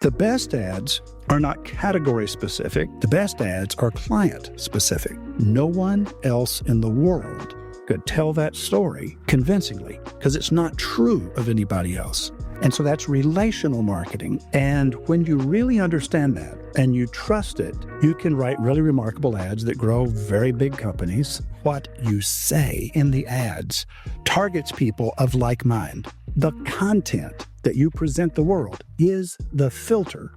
The best ads are not category specific. The best ads are client specific. No one else in the world could tell that story convincingly because it's not true of anybody else. And so that's relational marketing. And when you really understand that and you trust it, you can write really remarkable ads that grow very big companies. What you say in the ads targets people of like mind. The content that you present the world is the filter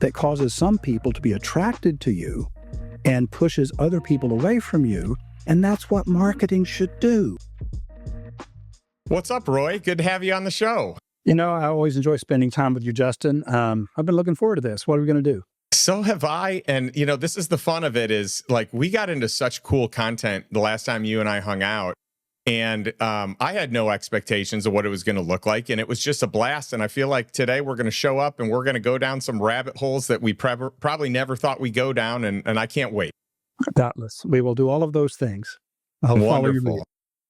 that causes some people to be attracted to you and pushes other people away from you. And that's what marketing should do. What's up, Roy? Good to have you on the show. You know, I always enjoy spending time with you, Justin. I've been looking forward to this. What are we going to do? So have I. And, you know, this is the fun of it is like we got into such cool content the last time you and I hung out. And I had no expectations of what it was going to look like. And it was just a blast. And I feel like today we're going to show up and we're going to go down some rabbit holes that we probably never thought we'd go down. And I can't wait. Doubtless. We will do all of those things. I'll follow your lead.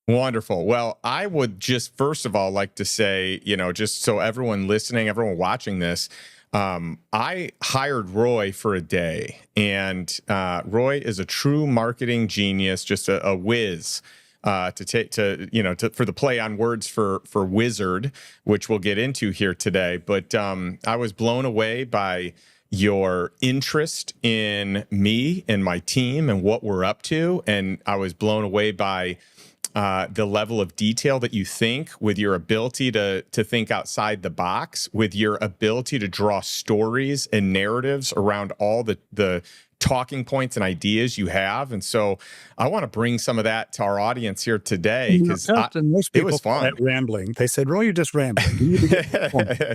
Wonderful. Well, I would just first of all like to say, you know, just so everyone listening, everyone watching this, I hired Roy for a day. And Roy is a true marketing genius, just a whiz. For the play on words for wizard, which we'll get into here today. But I was blown away by your interest in me and my team and what we're up to. And I was blown away by the level of detail that you think, with your ability to think outside the box, with your ability to draw stories and narratives around all the talking points and ideas you have. And so I want to bring some of that to our audience here today because it was fun. Rambling. They said, Roy, you're just rambling.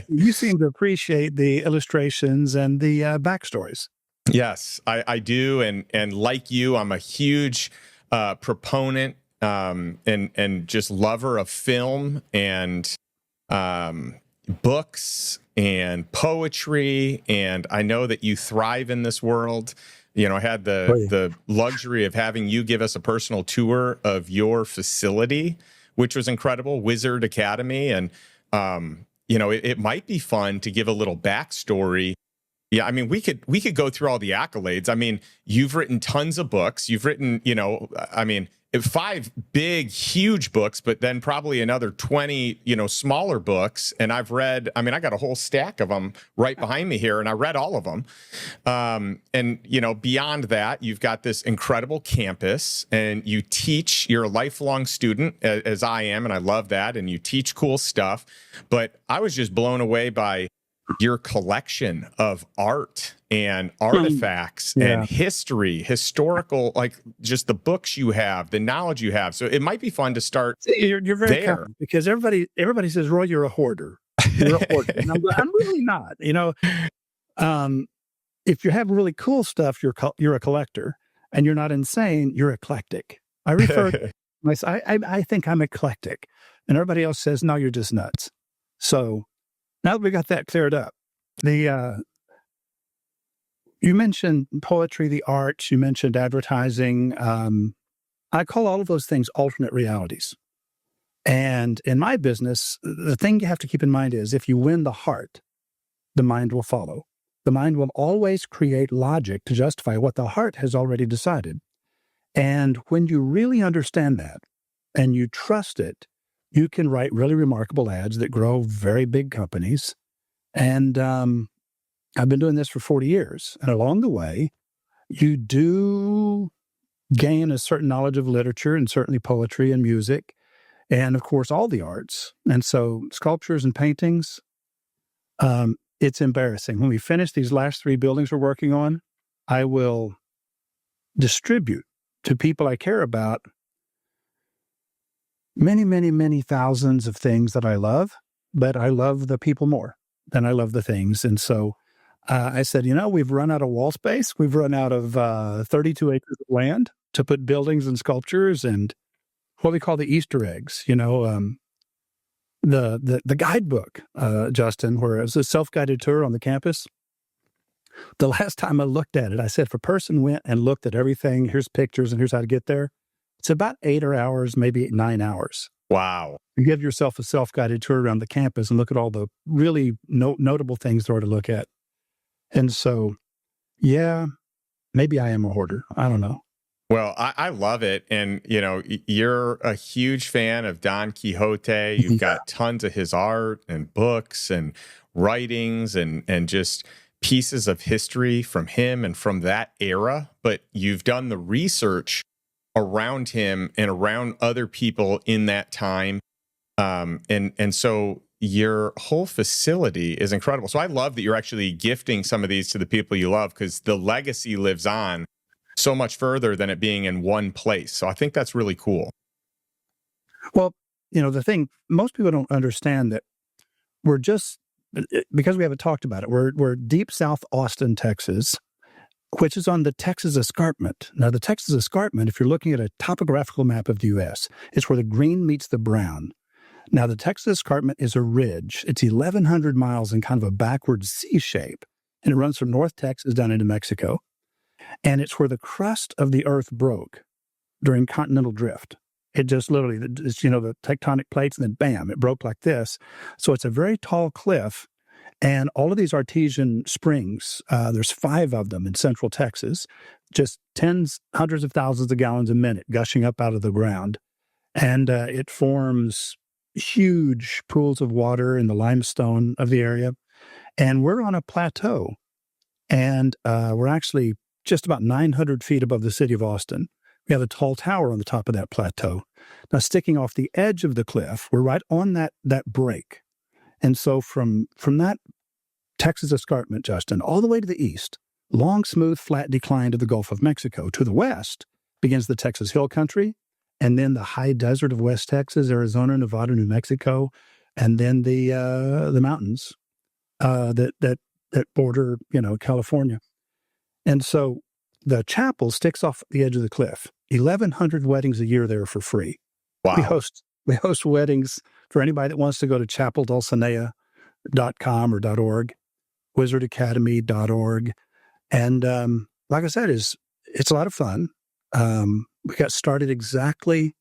You seem to appreciate the illustrations and the backstories. Yes, I do. And like you, I'm a huge proponent and just lover of film and books and poetry. And I know that you thrive in this world. You know, I had the luxury of having you give us a personal tour of your facility, which was incredible, Wizard Academy. And, you know, it might be fun to give a little backstory. Yeah, I mean, we could go through all the accolades. I mean, you've written tons of books. You've written, you know, I mean, 5 big, huge books, but then probably another 20, you know, smaller books. And I've read, I mean, I got a whole stack of them right behind me here, and I read all of them. And, you know, beyond that, you've got this incredible campus, and you teach, you're a lifelong student, as I am, and I love that, and you teach cool stuff. But I was just blown away by your collection of art and artifacts and history, historical, like just the books you have, the knowledge you have. So it might be fun to start. You're very there. kind, because everybody says, Roy, you're a hoarder. You're a hoarder. And I'm really not. You know, if you have really cool stuff, you're a collector, and you're not insane. You're eclectic. I refer to myself. I think I'm eclectic, and everybody else says, no, you're just nuts. So now that we got that cleared up, you mentioned poetry, the arts, you mentioned advertising. I call all of those things alternate realities. And in my business, the thing you have to keep in mind is if you win the heart, the mind will follow. The mind will always create logic to justify what the heart has already decided. And when you really understand that and you trust it, you can write really remarkable ads that grow very big companies. And I've been doing this for 40 years. And along the way, you do gain a certain knowledge of literature and certainly poetry and music. And of course, all the arts. And so sculptures and paintings, it's embarrassing. When we finish these last 3 buildings we're working on, I will distribute to people I care about many, many, many thousands of things that I love, but I love the people more than I love the things. And so I said, you know, we've run out of wall space. We've run out of 32 acres of land to put buildings and sculptures and what we call the Easter eggs, you know, the guidebook, Justin, where it was a self-guided tour on the campus. The last time I looked at it, I said, if a person went and looked at everything, here's pictures and here's how to get there, it's about 8 hours, maybe 9 hours. Wow. You give yourself a self-guided tour around the campus and look at all the really notable things there are to look at. And so, yeah, maybe I am a hoarder. I don't know. Well, I love it. And, you're a huge fan of Don Quixote. You've Yeah. got tons of his art and books and writings and just pieces of history from him and from that era. But you've done the research around him and around other people in that time. And so your whole facility is incredible. So I love that you're actually gifting some of these to the people you love, because the legacy lives on so much further than it being in one place. So I think that's really cool. Well, the thing, most people don't understand that we're just, because we haven't talked about it, we're deep South Austin, Texas, which is on the Texas Escarpment. Now, the Texas Escarpment, if you're looking at a topographical map of the U.S., it's where the green meets the brown. Now, the Texas Escarpment is a ridge. It's 1,100 miles in kind of a backward C shape, and it runs from North Texas down into Mexico. And it's where the crust of the earth broke during continental drift. It just literally, it's, the tectonic plates, and then bam, it broke like this. So it's a very tall cliff. And all of these artesian springs, there's 5 of them in central Texas, just tens, hundreds of thousands of gallons a minute gushing up out of the ground. And it forms huge pools of water in the limestone of the area. And we're on a plateau. And we're actually just about 900 feet above the city of Austin. We have a tall tower on the top of that plateau. Now, sticking off the edge of the cliff, we're right on that break. And so from that Texas Escarpment, Justin, all the way to the east, long, smooth, flat decline to the Gulf of Mexico. To the west begins the Texas Hill Country, and then the high desert of West Texas, Arizona, Nevada, New Mexico, and then the mountains that border, California. And so the chapel sticks off the edge of the cliff. 1,100 weddings a year there for free. Wow. We host weddings for anybody that wants to go to chapeldulcinea.com or .org, wizardacademy.org. And like I said, it's a lot of fun. We got started exactly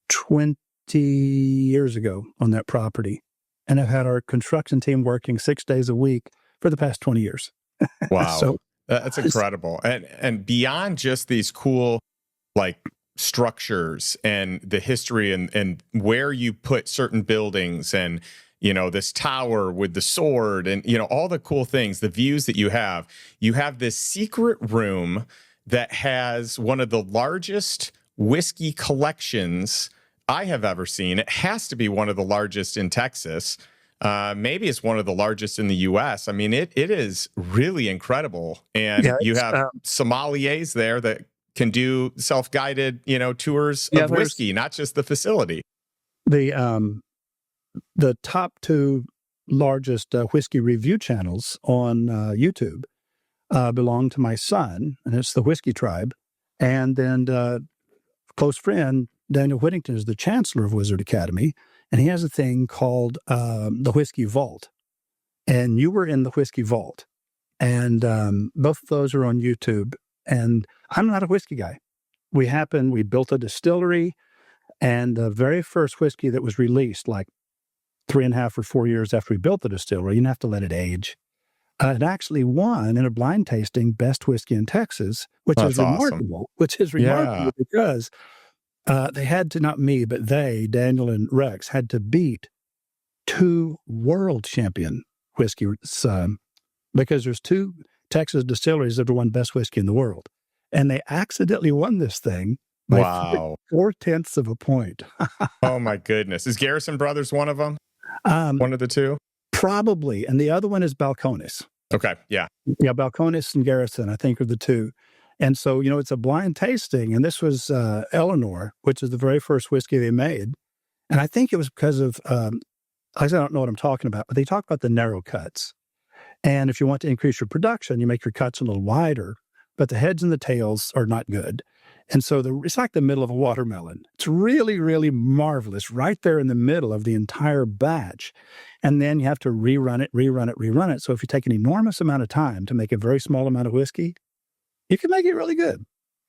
20 years ago on that property, and I've had our construction team working 6 days a week for the past 20 years. Wow. So that's incredible. And beyond just these cool, structures and the history and where you put certain buildings and, this tower with the sword and, all the cool things, the views that you have this secret room that has one of the largest whiskey collections I have ever seen. It has to be one of the largest in Texas. Maybe it's one of the largest in the U.S. I mean, it is really incredible. And you have sommeliers there that can do self-guided, tours of whiskey, not just the facility. The top 2 largest whiskey review channels on YouTube belong to my son, and it's the Whiskey Tribe. And then close friend, Daniel Whittington, is the chancellor of Wizard Academy, and he has a thing called the Whiskey Vault. And you were in the Whiskey Vault. And both of those are on YouTube. And I'm not a whiskey guy. We built a distillery, and the very first whiskey that was released, 3.5 or 4 years after we built the distillery, you didn't have to let it age. It actually won in a blind tasting Best Whiskey in Texas, which is remarkable. Yeah. Because they had to, not me, but Daniel and Rex, had to beat 2 world champion whiskeys because there's 2 Texas distilleries that have won Best Whiskey in the world. And they accidentally won this thing by 4/10 of a point. Oh, my goodness. Is Garrison Brothers one of them? One of the 2? Probably. And the other one is Balcones. Okay. Yeah. Yeah. Balcones and Garrison, I think, are the 2. And so, it's a blind tasting. And this was Eleanor, which is the very first whiskey they made. And I think it was because of, I don't know what I'm talking about, but they talk about the narrow cuts. And if you want to increase your production, you make your cuts a little wider, but the heads and the tails are not good. And so it's like the middle of a watermelon. It's really, really marvelous right there in the middle of the entire batch. And then you have to rerun it. So if you take an enormous amount of time to make a very small amount of whiskey, you can make it really good.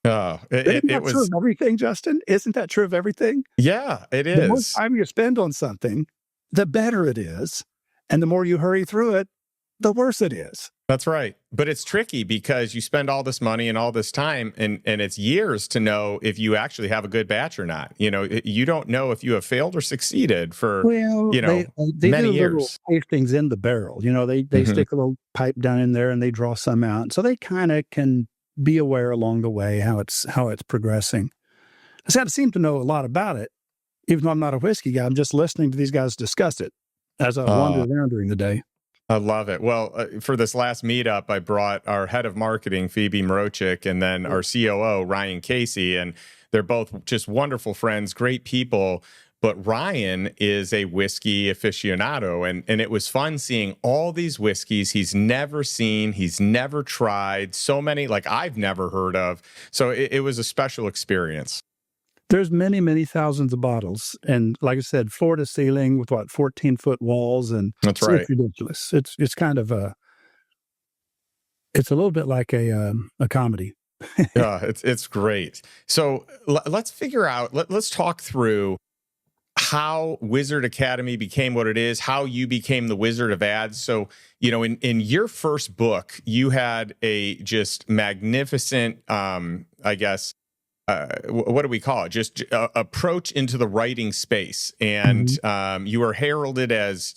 Oh, Isn't that true of everything, Justin? Isn't that true of everything? Yeah, it is. The more time you spend on something, the better it is. And the more you hurry through it, the worse it is. That's right. But it's tricky because you spend all this money and all this time, and it's years to know if you actually have a good batch or not. You don't know if you have failed or succeeded for, Well, they many do little years. tastings in the barrel. They Hmm. stick a little pipe down in there and they draw some out, so they kind of can be aware along the way how it's progressing. I said I seem to know a lot about it, even though I'm not a whiskey guy. I'm just listening to these guys discuss it as I wander around during the day. I love it. Well, for this last meetup, I brought our head of marketing, Phoebe Mrochik, and then our COO, Ryan Casey. And they're both just wonderful friends, great people. But Ryan is a whiskey aficionado. And it was fun seeing all these whiskeys he's never seen, he's never tried, so many like I've never heard of. So it was a special experience. There's many, many thousands of bottles, and like I said, floor to ceiling with 14-foot walls, and That's it's right. ridiculous. It's kind of it's a little bit like a comedy. Yeah, it's great. So let's figure out. Let's talk through how Wizard Academy became what it is, how you became the Wizard of Ads. So, in your first book, you had a just magnificent, I guess, what do we call it? Just approach into the writing space. And you were heralded as,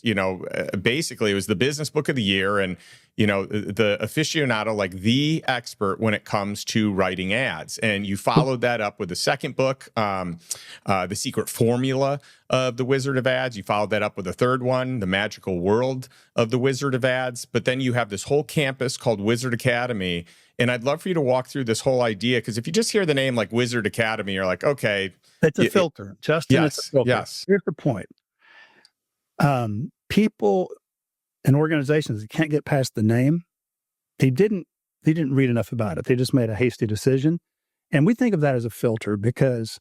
basically it was the business book of the year, and, the aficionado, like the expert when it comes to writing ads. And you followed that up with the second book, The Secret Formula of the Wizard of Ads. You followed that up with a third one, The Magical World of the Wizard of Ads. But then you have this whole campus called Wizard Academy. And I'd love for you to walk through this whole idea, because if you just hear the name like Wizard Academy, you're like, okay. It's a filter, Justin. Yes, it's a filter. yes. Here's the point. People and organizations that can't get past the name, they didn't read enough about it. They just made a hasty decision. And we think of that as a filter, because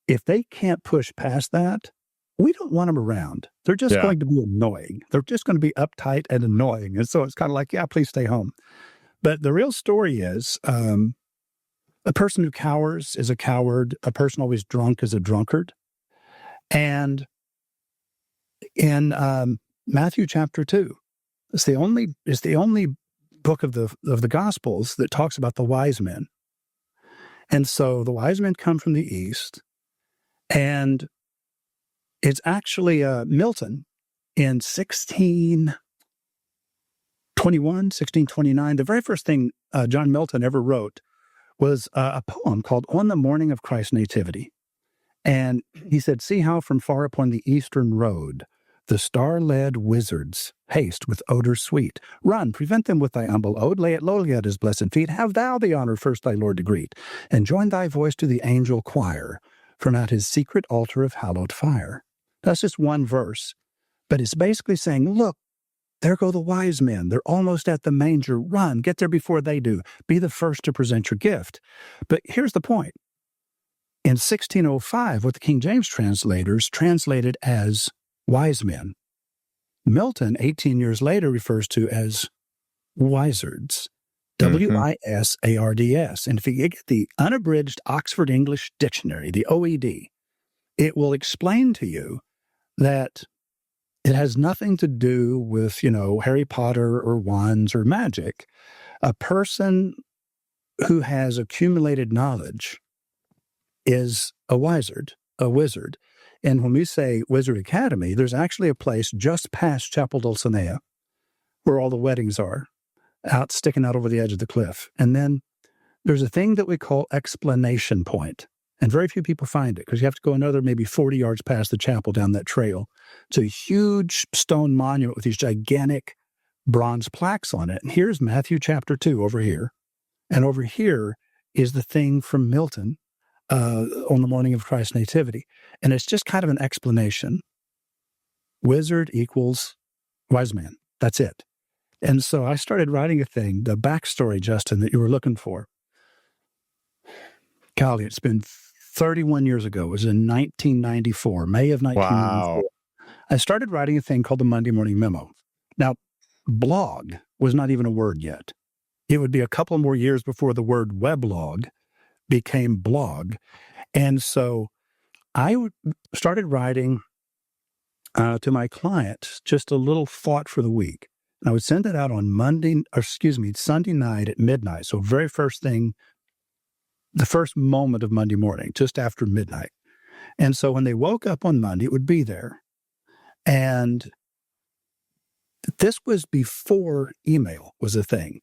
if they can't push past that, we don't want them around. They're just going to be annoying. They're just going to be uptight and annoying. And so it's kind of like, yeah, please stay home. But the real story is a person who cowers is a coward. A person always drunk is a drunkard. And in Matthew chapter 2, it's the only book of the Gospels that talks about the wise men. And so the wise men come from the east, and it's actually Milton in 1629. The very first thing John Milton ever wrote was a poem called On the Morning of Christ's Nativity. And he said, "See how from far upon the eastern road the star-led wizards haste with odor sweet. Run, prevent them with thy humble ode, lay it lowly at his blessed feet. Have thou the honor first thy Lord to greet, and join thy voice to the angel choir from out his secret altar of hallowed fire." That's just one verse, but it's basically saying, look, there go the wise men. They're almost at the manger. Run, get there before they do. Be the first to present your gift. But here's the point. In 1605, what the King James translators translated as wise men, Milton, 18 years later, refers to as wizards. Wisards. And if you get the unabridged Oxford English Dictionary, the OED, it will explain to you that it has nothing to do with, Harry Potter or wands or magic. A person who has accumulated knowledge is a wizard. And when we say Wizard Academy, there's actually a place just past Chapel Dulcinea where all the weddings are, sticking out over the edge of the cliff. And then there's a thing that we call Explanation Point. And very few people find it, because you have to go another maybe 40 yards past the chapel down that trail. It's a huge stone monument with these gigantic bronze plaques on it. And here's Matthew chapter 2 over here. And over here is the thing from Milton on the morning of Christ's nativity. And it's just kind of an explanation. Wizard equals wise man. That's it. And so I started writing a thing, the backstory, Justin, that you were looking for. Golly, it's been 31 years ago. It was in 1994, May of 1994. Wow. I started writing a thing called the Monday Morning Memo. Now, blog was not even a word yet. It would be a couple more years before the word weblog became blog. And so I started writing to my clients just a little thought for the week. And I would send it out on Sunday night at midnight. So very first thing, the first moment of Monday morning, just after midnight. And so when they woke up on Monday, it would be there. And this was before email was a thing.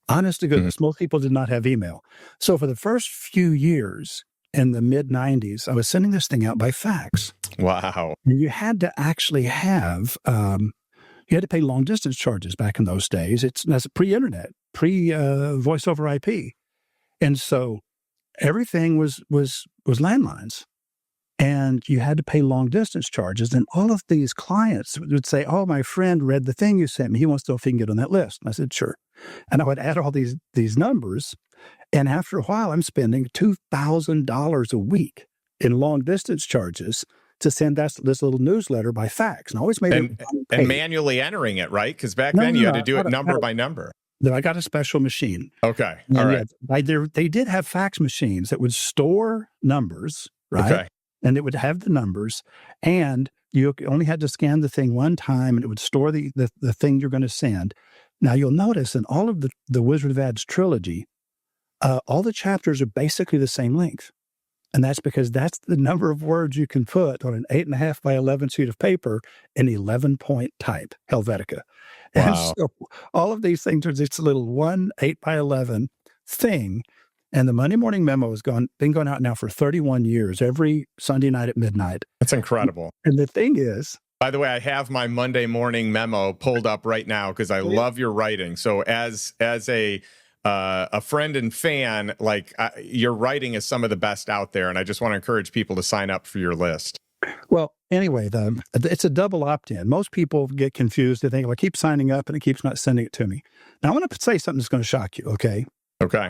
Honest to goodness, most people did not have email. So for the first few years in the mid-90s, I was sending this thing out by fax. Wow. And you had to actually have, you had to pay long-distance charges back in those days. That's pre-internet, pre-voice over IP. And so everything was landlines. And you had to pay long-distance charges. And all of these clients would say, oh, my friend read the thing you sent me. He wants to know if he can get on that list. And I said, sure. And I would add all these numbers. And after a while, I'm spending $2,000 a week in long-distance charges to send this little newsletter by fax. And I always made it and manually entering it, right? Because back then you had to do it number by number. I got a special machine. Okay. All right. They did have fax machines that would store numbers, right? Okay. And it would have the numbers, and you only had to scan the thing one time, and it would store the thing you're going to send. Now, you'll notice in all of the Wizard of Ads trilogy, all the chapters are basically the same length. And that's because that's the number of words you can put on an 8.5 by 11 sheet of paper in 11-point type, Helvetica. Wow. And so all of these things are just a little 8 by 11 thing. And the Monday Morning Memo has been going out now for 31 years, every Sunday night at midnight. That's incredible. And the thing is... By the way, I have my Monday Morning Memo pulled up right now because I love your writing. So as a friend and fan, your writing is some of the best out there. And I just want to encourage people to sign up for your list. Well, anyway, it's a double opt-in. Most people get confused. They think, well, I keep signing up and it keeps not sending it to me. Now, I want to say something that's going to shock you, okay? Okay.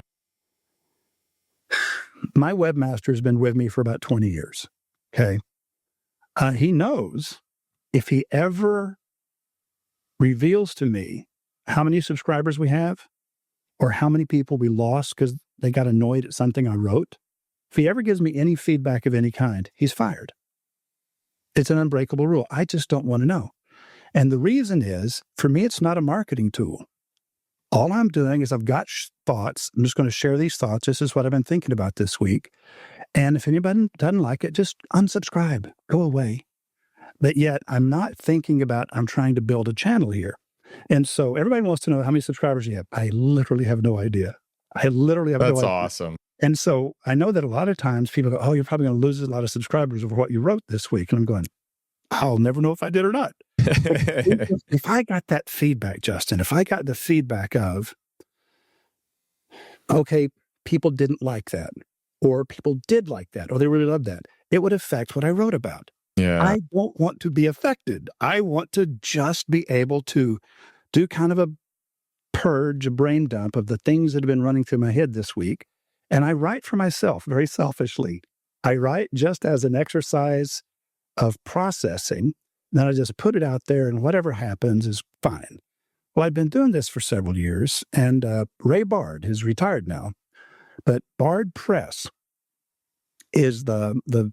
My webmaster has been with me for about 20 years, okay? He knows if he ever reveals to me how many subscribers we have or how many people we lost because they got annoyed at something I wrote, if he ever gives me any feedback of any kind, he's fired. It's an unbreakable rule. I just don't want to know. And the reason is, for me, it's not a marketing tool. All I'm doing is I've got thoughts. I'm just going to share these thoughts. This is what I've been thinking about this week. And if anybody doesn't like it, just unsubscribe, go away. But yet I'm not thinking about, I'm trying to build a channel here. And so everybody wants to know how many subscribers you have. I literally have no idea. I literally have no idea. That's awesome. And so I know that a lot of times people go, oh, you're probably going to lose a lot of subscribers over what you wrote this week. And I'm going, I'll never know if I did or not. If I got that feedback, Justin, if I got the feedback of, okay, people didn't like that, or people did like that, or they really loved that, it would affect what I wrote about. Yeah. I don't want to be affected. I want to just be able to do kind of a purge, a brain dump of the things that have been running through my head this week. And I write for myself very selfishly. I write just as an exercise of processing. Then I just put it out there, and whatever happens is fine. Well, I've been doing this for several years, and Ray Bard is retired now, but Bard Press is the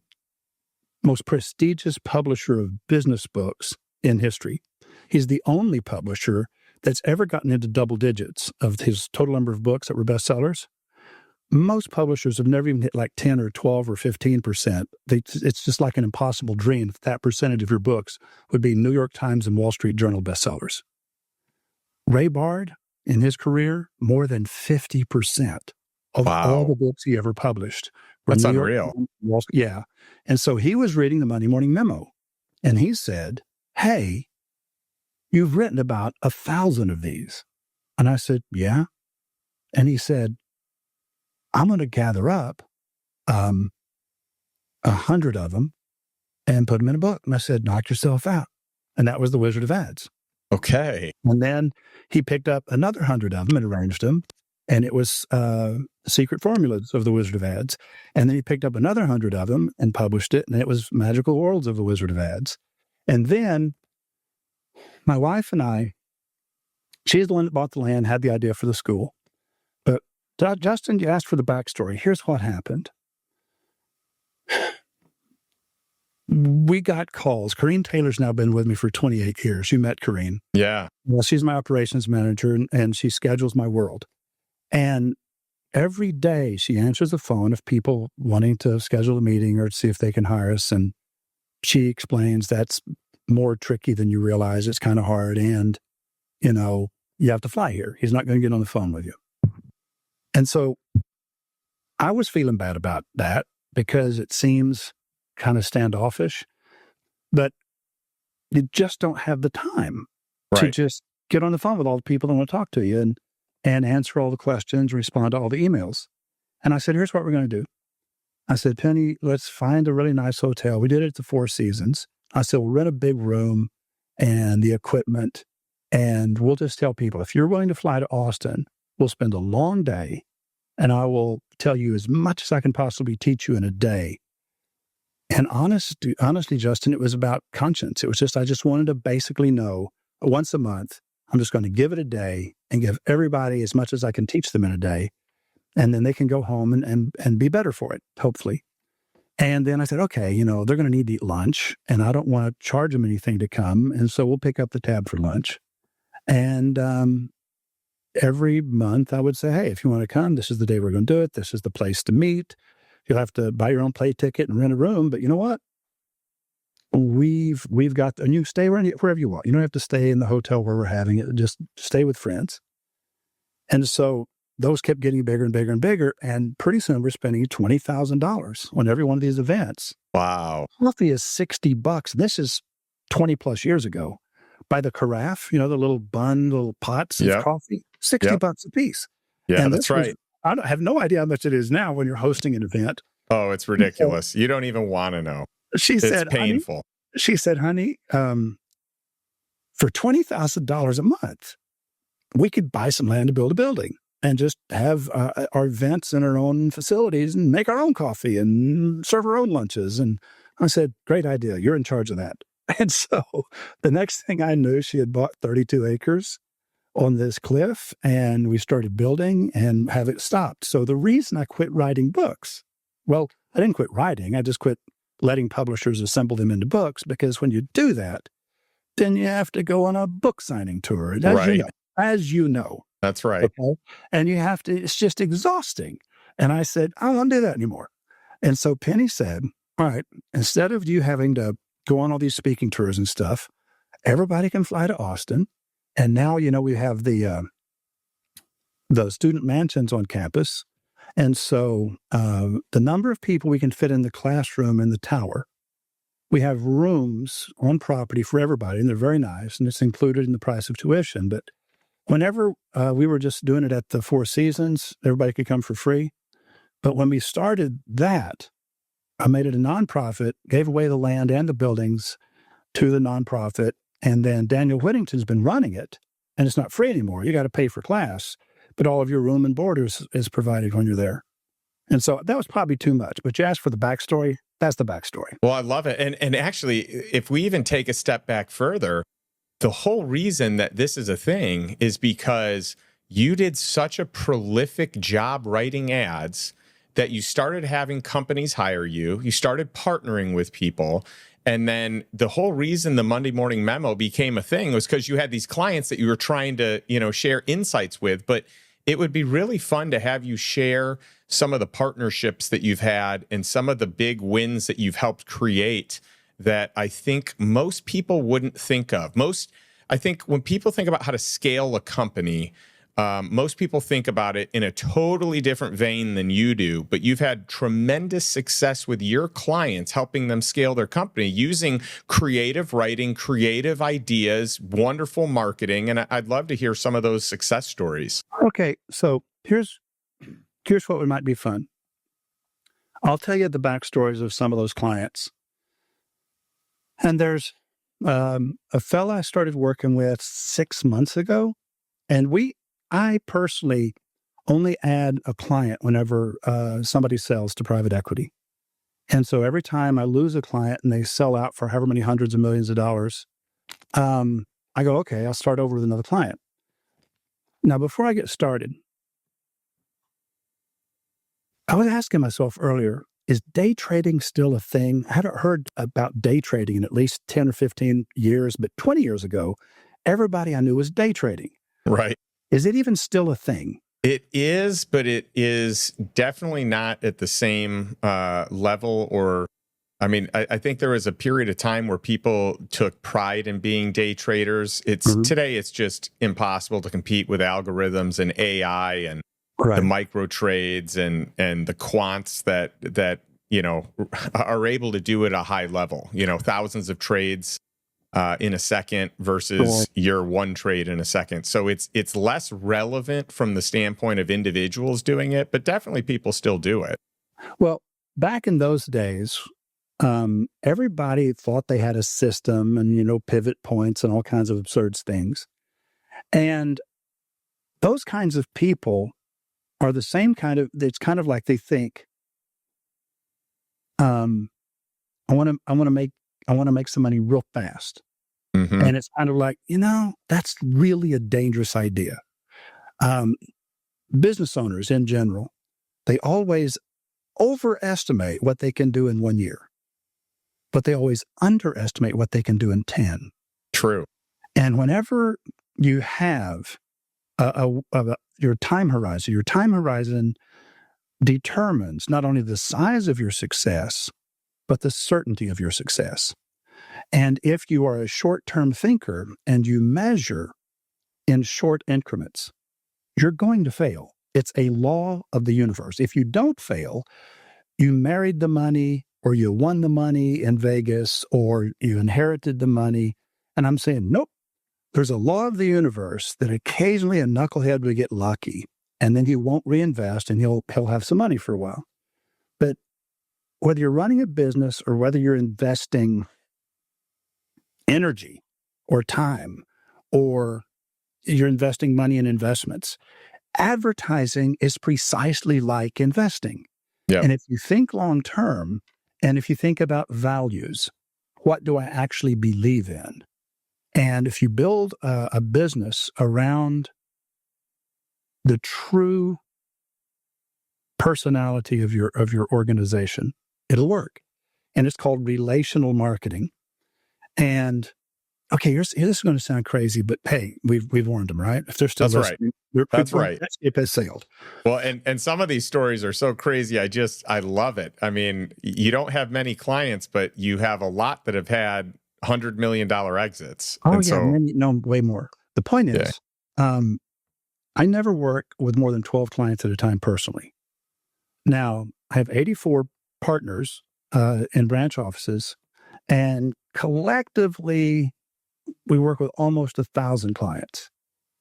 most prestigious publisher of business books in history. He's the only publisher that's ever gotten into double digits of his total number of books that were bestsellers. Most publishers have never even hit like 10 or 12 or 15%. It's just like an impossible dream that percentage of your books would be New York Times and Wall Street Journal bestsellers. Ray Bard, in his career, more than 50% of all the books he ever published. That's unreal. Yeah. And so he was reading the Monday Morning Memo, and he said, hey, you've written about 1,000 of these. And I said, yeah. And he said, I'm going to gather up 100 of them and put them in a book. And I said, knock yourself out. And that was The Wizard of Ads. Okay. And then he picked up another 100 of them and arranged them. And it was Secret Formulas of The Wizard of Ads. And then he picked up another 100 of them and published it. And it was Magical Worlds of The Wizard of Ads. And then my wife and I, she's the one that bought the land, had the idea for the school. But Justin, you asked for the backstory. Here's what happened. we got calls. Corrine Taylor's now been with me for 28 years. You met Corrine. Yeah. Well, she's my operations manager, and she schedules my world. And every day she answers the phone of people wanting to schedule a meeting or see if they can hire us. And she explains that's more tricky than you realize. It's kind of hard. And, you have to fly here. He's not going to get on the phone with you. And so I was feeling bad about that because it seems kind of standoffish, but you just don't have the time to just get on the phone with all the people that want to talk to you and answer all the questions, respond to all the emails. And I said, here's what we're going to do. I said, Penny, let's find a really nice hotel. We did it at the Four Seasons. I said, we'll rent a big room and the equipment, and we'll just tell people, if you're willing to fly to Austin, we'll spend a long day, and I will tell you as much as I can possibly teach you in a day. And honestly, Justin, it was about conscience. It was just, I just wanted to basically know once a month, I'm just going to give it a day and give everybody as much as I can teach them in a day. And then they can go home and be better for it, hopefully. And then I said, okay, they're going to need to eat lunch, and I don't want to charge them anything to come. And so we'll pick up the tab for lunch. And every month I would say, hey, if you want to come, this is the day we're going to do it. This is the place to meet. You'll have to buy your own plane ticket and rent a room. But you know what? We've got, and you stay wherever you want. You don't have to stay in the hotel where we're having it. Just stay with friends. And so those kept getting bigger and bigger and bigger. And pretty soon we're spending $20,000 on every one of these events. Wow. Coffee is $60. This is 20 plus years ago. By the carafe, the little little pots of coffee, $60 a piece. Yeah, and that's right. I have no idea how much it is now when you're hosting an event. Oh, it's ridiculous. So, you don't even want to know. It's painful. She said, honey, for $20,000 a month, we could buy some land to build a building and just have our events in our own facilities and make our own coffee and serve our own lunches. And I said, great idea. You're in charge of that. And so the next thing I knew, she had bought 32 acres on this cliff, and we started building and have it stopped. So the reason I quit writing books, well, I didn't quit writing. I just quit letting publishers assemble them into books, because when you do that, then you have to go on a book signing tour. As you know. That's right. Okay? And you have to, it's just exhausting. And I said, I don't do that anymore. And so Penny said, all right, instead of you having to go on all these speaking tours and stuff, everybody can fly to Austin. And now, we have the student mansions on campus. And so the number of people we can fit in the classroom in the tower, we have rooms on property for everybody, and they're very nice, and it's included in the price of tuition. But whenever we were just doing it at the Four Seasons, everybody could come for free. But when we started that, I made it a nonprofit, gave away the land and the buildings to the nonprofit. And then Daniel Whittington's been running it, and it's not free anymore. You got to pay for class, but all of your room and board is provided when you're there. And so that was probably too much, but you asked for the backstory. That's the backstory. Well, I love it. And actually, if we even take a step back further, the whole reason that this is a thing is because you did such a prolific job writing ads that you started having companies hire you. You started partnering with people. And then the whole reason the Monday Morning Memo became a thing was because you had these clients that you were trying to, share insights with. But it would be really fun to have you share some of the partnerships that you've had and some of the big wins that you've helped create that I think most people wouldn't think of. I think when people think about how to scale a company, most people think about it in a totally different vein than you do, but you've had tremendous success with your clients, helping them scale their company using creative writing, creative ideas, wonderful marketing. And I'd love to hear some of those success stories. Okay, so here's what might be fun. I'll tell you the backstories of some of those clients. And there's a fella I started working with 6 months ago, and I personally only add a client whenever somebody sells to private equity. And so every time I lose a client and they sell out for however many hundreds of millions of dollars, I go, okay, I'll start over with another client. Now, before I get started, I was asking myself earlier, is day trading still a thing? I hadn't heard about day trading in at least 10 or 15 years, but 20 years ago, everybody I knew was day trading. Right. Is it even still a thing? It is, but it is definitely not at the same level. Or, I mean, I think there was a period of time where people took pride in being day traders. Today, it's just impossible to compete with algorithms and AI and the micro trades and the quants that are able to do at a high level. Thousands of trades in a second versus your one trade in a second. So it's less relevant from the standpoint of individuals doing it, but definitely people still do it. Well, back in those days, everybody thought they had a system and, pivot points and all kinds of absurd things. And those kinds of people are the same it's kind of like they think, I want to make some money real fast. Mm-hmm. And it's kind of like, that's really a dangerous idea. Business owners in general, they always overestimate what they can do in 1 year, but they always underestimate what they can do in 10. True. And whenever you have your time horizon determines not only the size of your success, but the certainty of your success. And if you are a short-term thinker and you measure in short increments, you're going to fail. It's a law of the universe. If you don't fail, you married the money, or you won the money in Vegas, or you inherited the money. And I'm saying, nope, there's a law of the universe that occasionally a knucklehead will get lucky, and then he won't reinvest, and he'll have some money for a while. But whether you're running a business or whether you're investing energy or time, or you're investing money in investments, advertising is precisely like investing. Yep. And if you think long term, and if you think about values, what do I actually believe in? And if you build a business around the true personality of your organization, it'll work. And it's called relational marketing. And okay, this is going to sound crazy, but hey, we've warned them, right? If they're still listening, That's right. That ship has sailed. Well, and some of these stories are so crazy. I love it. I mean, you don't have many clients, but you have a lot that have had $100 million exits. Oh, and yeah, way more. The point is, I never work with more than 12 clients at a time personally. Now, I have 84 partners in branch offices, and collectively, we work with almost 1,000 clients.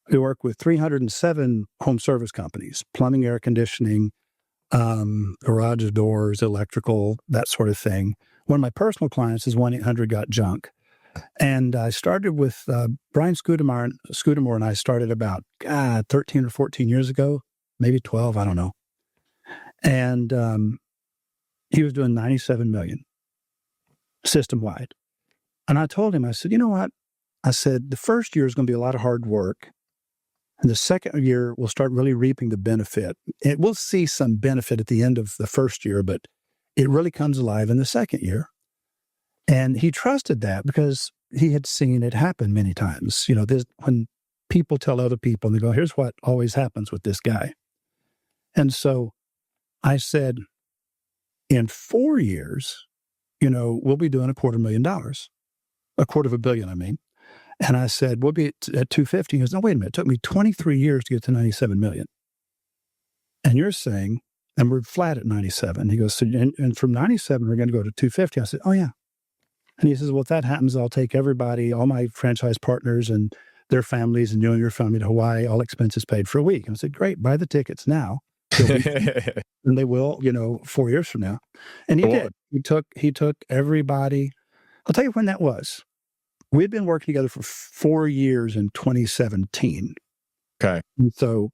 We work with 307 home service companies, plumbing, air conditioning, garage doors, electrical, that sort of thing. One of my personal clients is 1-800-GOT-JUNK. And I started with Brian Scudamore, and I started about 13 or 14 years ago, maybe 12, I don't know. And he was doing 97 million system-wide. And I told him, I said, you know what? I said, the first year is going to be a lot of hard work. And the second year, we'll start really reaping the benefit. We'll see some benefit at the end of the first year, but it really comes alive in the second year. And he trusted that because he had seen it happen many times. When people tell other people and they go, here's what always happens with this guy. And so I said, in 4 years, we'll be doing $250,000, $250 million, I mean. And I said, we'll be at 250. He goes, no, wait a minute. It took me 23 years to get to 97 million. And you're saying, and we're flat at 97. He goes, so, and from 97, we're going to go to 250. I said, oh, yeah. And he says, well, if that happens, I'll take everybody, all my franchise partners and their families and you and your family to Hawaii, all expenses paid for a week. And I said, great, buy the tickets now. And they will, 4 years from now. And he did. He took everybody. I'll tell you when that was. We'd been working together for 4 years in 2017. Okay. And so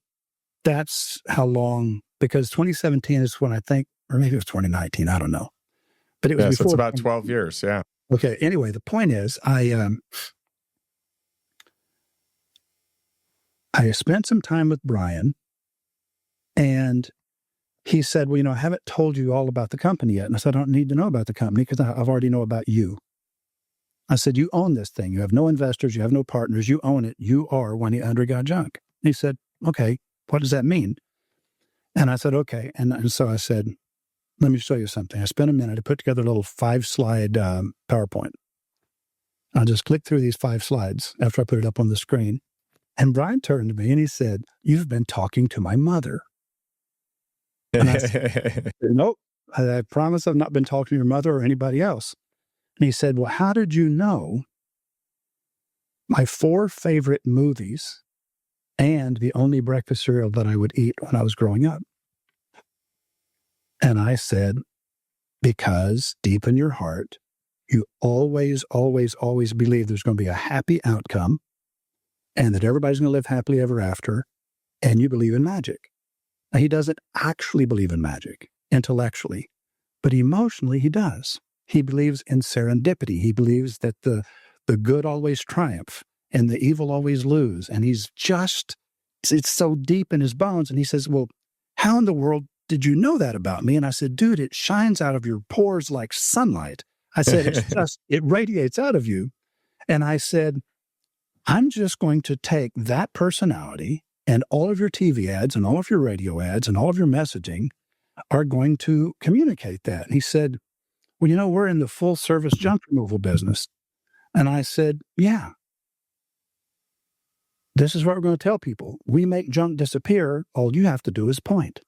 that's how long, because 2017 is when I think, or maybe it was 2019, I don't know. But it was before. So it's about 12 years, yeah. Okay. Anyway, the point is, I spent some time with Brian, and he said, well, I haven't told you all about the company yet. And I said, I don't need to know about the company because I've already know about you. I said, you own this thing. You have no investors. You have no partners. You own it. You are 1-800-GOT-JUNK. He said, okay, what does that mean? And I said, okay. And so I said, let me show you something. I spent a minute to put together a little 5-slide PowerPoint. I just clicked through these 5 slides after I put it up on the screen. And Brian turned to me and he said, you've been talking to my mother. And I said, nope, I promise I've not been talking to your mother or anybody else. And he said, well, how did you know my 4 favorite movies and the only breakfast cereal that I would eat when I was growing up? And I said, because deep in your heart, you always, always, always believe there's going to be a happy outcome and that everybody's going to live happily ever after, and you believe in magic. Now, he doesn't actually believe in magic intellectually, but emotionally he does. He believes in serendipity. He believes that the good always triumph and the evil always lose. And it's so deep in his bones. And he says, well, how in the world did you know that about me? And I said, dude, it shines out of your pores like sunlight. I said, it radiates out of you. And I said, I'm just going to take that personality and all of your TV ads and all of your radio ads and all of your messaging are going to communicate that. And he said, well, we're in the full service junk removal business. And I said, yeah, this is what we're going to tell people. We make junk disappear. All you have to do is point.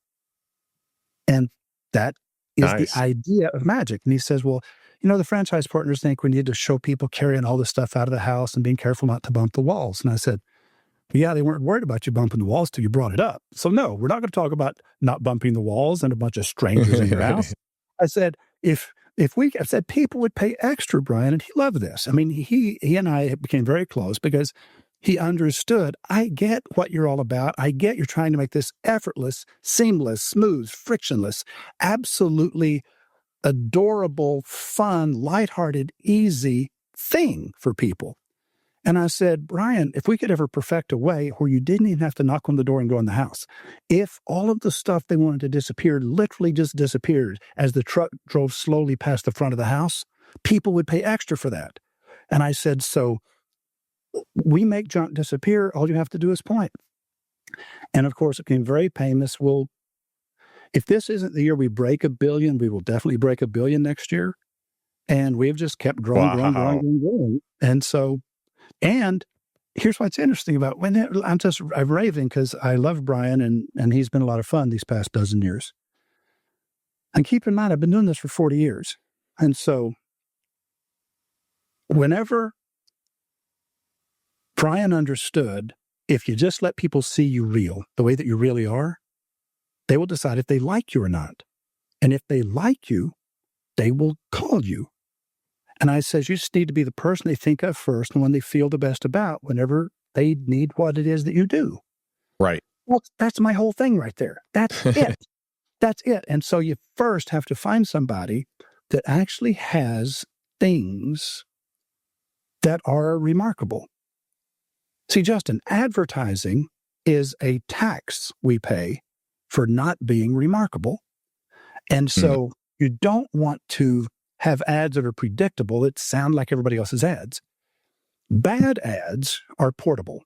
And that is Nice. the idea of magic. And he says, well, the franchise partners think we need to show people carrying all this stuff out of the house and being careful not to bump the walls. And I said, yeah, they weren't worried about you bumping the walls till you brought it up. So no, we're not going to talk about not bumping the walls and a bunch of strangers in your house. I said, I said people would pay extra, Brian, and he loved this. I mean, he and I became very close because he understood, I get what you're all about. I get you're trying to make this effortless, seamless, smooth, frictionless, absolutely adorable, fun, lighthearted, easy thing for people. And I said, Brian, if we could ever perfect a way where you didn't even have to knock on the door and go in the house, if all of the stuff they wanted to disappear literally just disappeared as the truck drove slowly past the front of the house, people would pay extra for that. And I said, so we make junk disappear. All you have to do is point. And of course, it became very famous. Well, if this isn't the year we break $1 billion, we will definitely break $1 billion next year. And we've just kept growing. And here's what's interesting about I'm raving because I love Brian and he's been a lot of fun these past dozen years. And keep in mind, I've been doing this for 40 years. And so whenever Brian understood, if you just let people see you real, the way that you really are, they will decide if they like you or not. And if they like you, they will call you. And I says, you just need to be the person they think of first and when they feel the best about whenever they need what it is that you do. Right. Well, that's my whole thing right there. That's it. That's it. And so you first have to find somebody that actually has things that are remarkable. See, Justin, advertising is a tax we pay for not being remarkable. And so you don't want to have ads that are predictable that sound like everybody else's ads. Bad ads are portable.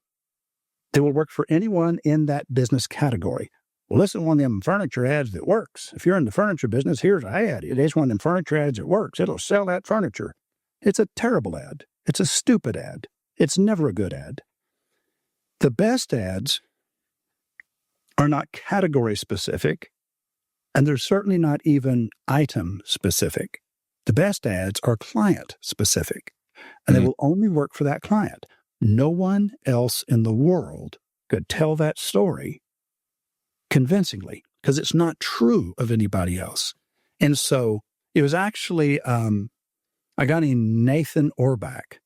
They will work for anyone in that business category. Well, listen to one of them furniture ads that works. If you're in the furniture business, here's an ad. It is one of them furniture ads that works. It'll sell that furniture. It's a terrible ad. It's a stupid ad. It's never a good ad. The best ads are not category specific, and they're certainly not even item specific. The best ads are client specific, and they will only work for that client. No one else in the world could tell that story convincingly because it's not true of anybody else. And so it was actually a guy named Nathan Orbach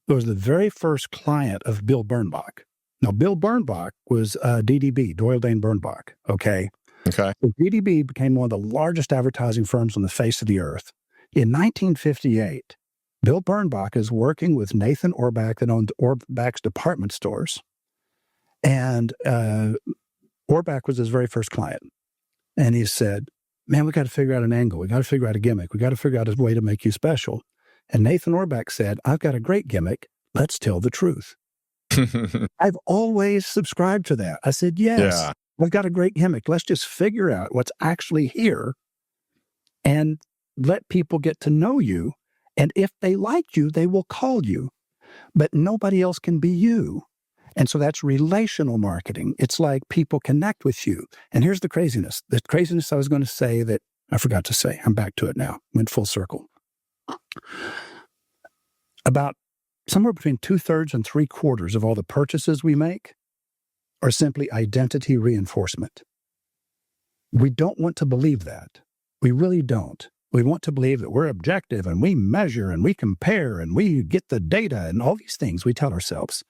who was the very first client of Bill Bernbach. Now, Bill Bernbach was DDB, Doyle Dane Bernbach, okay? Okay. So DDB became one of the largest advertising firms on the face of the earth. In 1958, Bill Bernbach is working with Nathan Orbach that owned Orbach's department stores. And Orbach was his very first client. And he said, man, we got to figure out an angle. We got to figure out a gimmick. We got to figure out a way to make you special. And Nathan Orbach said, I've got a great gimmick. Let's tell the truth. I've always subscribed to that. I said, yes, Yeah. I've got a great gimmick. Let's just figure out what's actually here and let people get to know you. And if they like you, they will call you. But nobody else can be you. And so that's relational marketing. It's like people connect with you. And here's the craziness. The craziness I was going to say that I forgot to say. I'm back to it now. Went full circle. About somewhere between 2/3 and 3/4 of all the purchases we make are simply identity reinforcement. We don't want to believe that. We really don't. We want to believe that we're objective and we measure and we compare and we get the data and all these things we tell ourselves.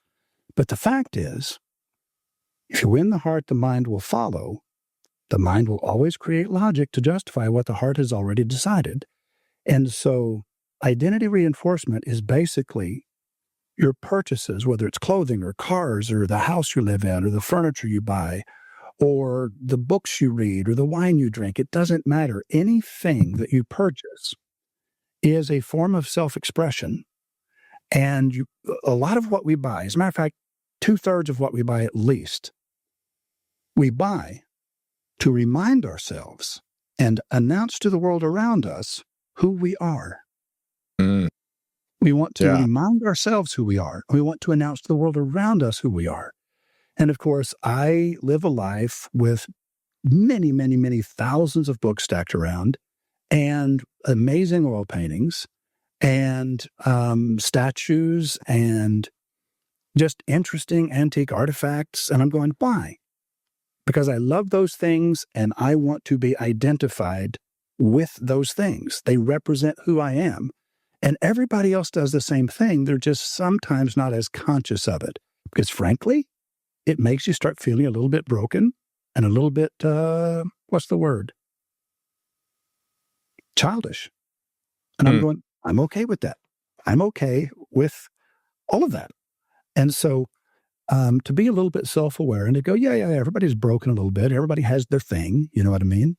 But the fact is, if you win the heart, the mind will follow. The mind will always create logic to justify what the heart has already decided. And so identity reinforcement is basically your purchases, whether it's clothing or cars or the house you live in or the furniture you buy or the books you read or the wine you drink. It doesn't matter. Anything that you purchase is a form of self-expression. And a lot of what we buy, as a matter of fact, 2/3 of what we buy at least, we buy to remind ourselves and announce to the world around us who we are. Mm. We want to remind ourselves who we are. We want to announce to the world around us who we are. And of course, I live a life with many, many, many thousands of books stacked around and amazing oil paintings and statues and just interesting antique artifacts. And I'm going, why? Because I love those things and I want to be identified with those things. They represent who I am. And everybody else does the same thing. They're just sometimes not as conscious of it. Because frankly, it makes you start feeling a little bit broken and a little bit, what's the word? Childish. And I'm going, I'm okay with that. I'm okay with all of that. And so to be a little bit self-aware and to go, yeah, everybody's broken a little bit. Everybody has their thing. You know what I mean?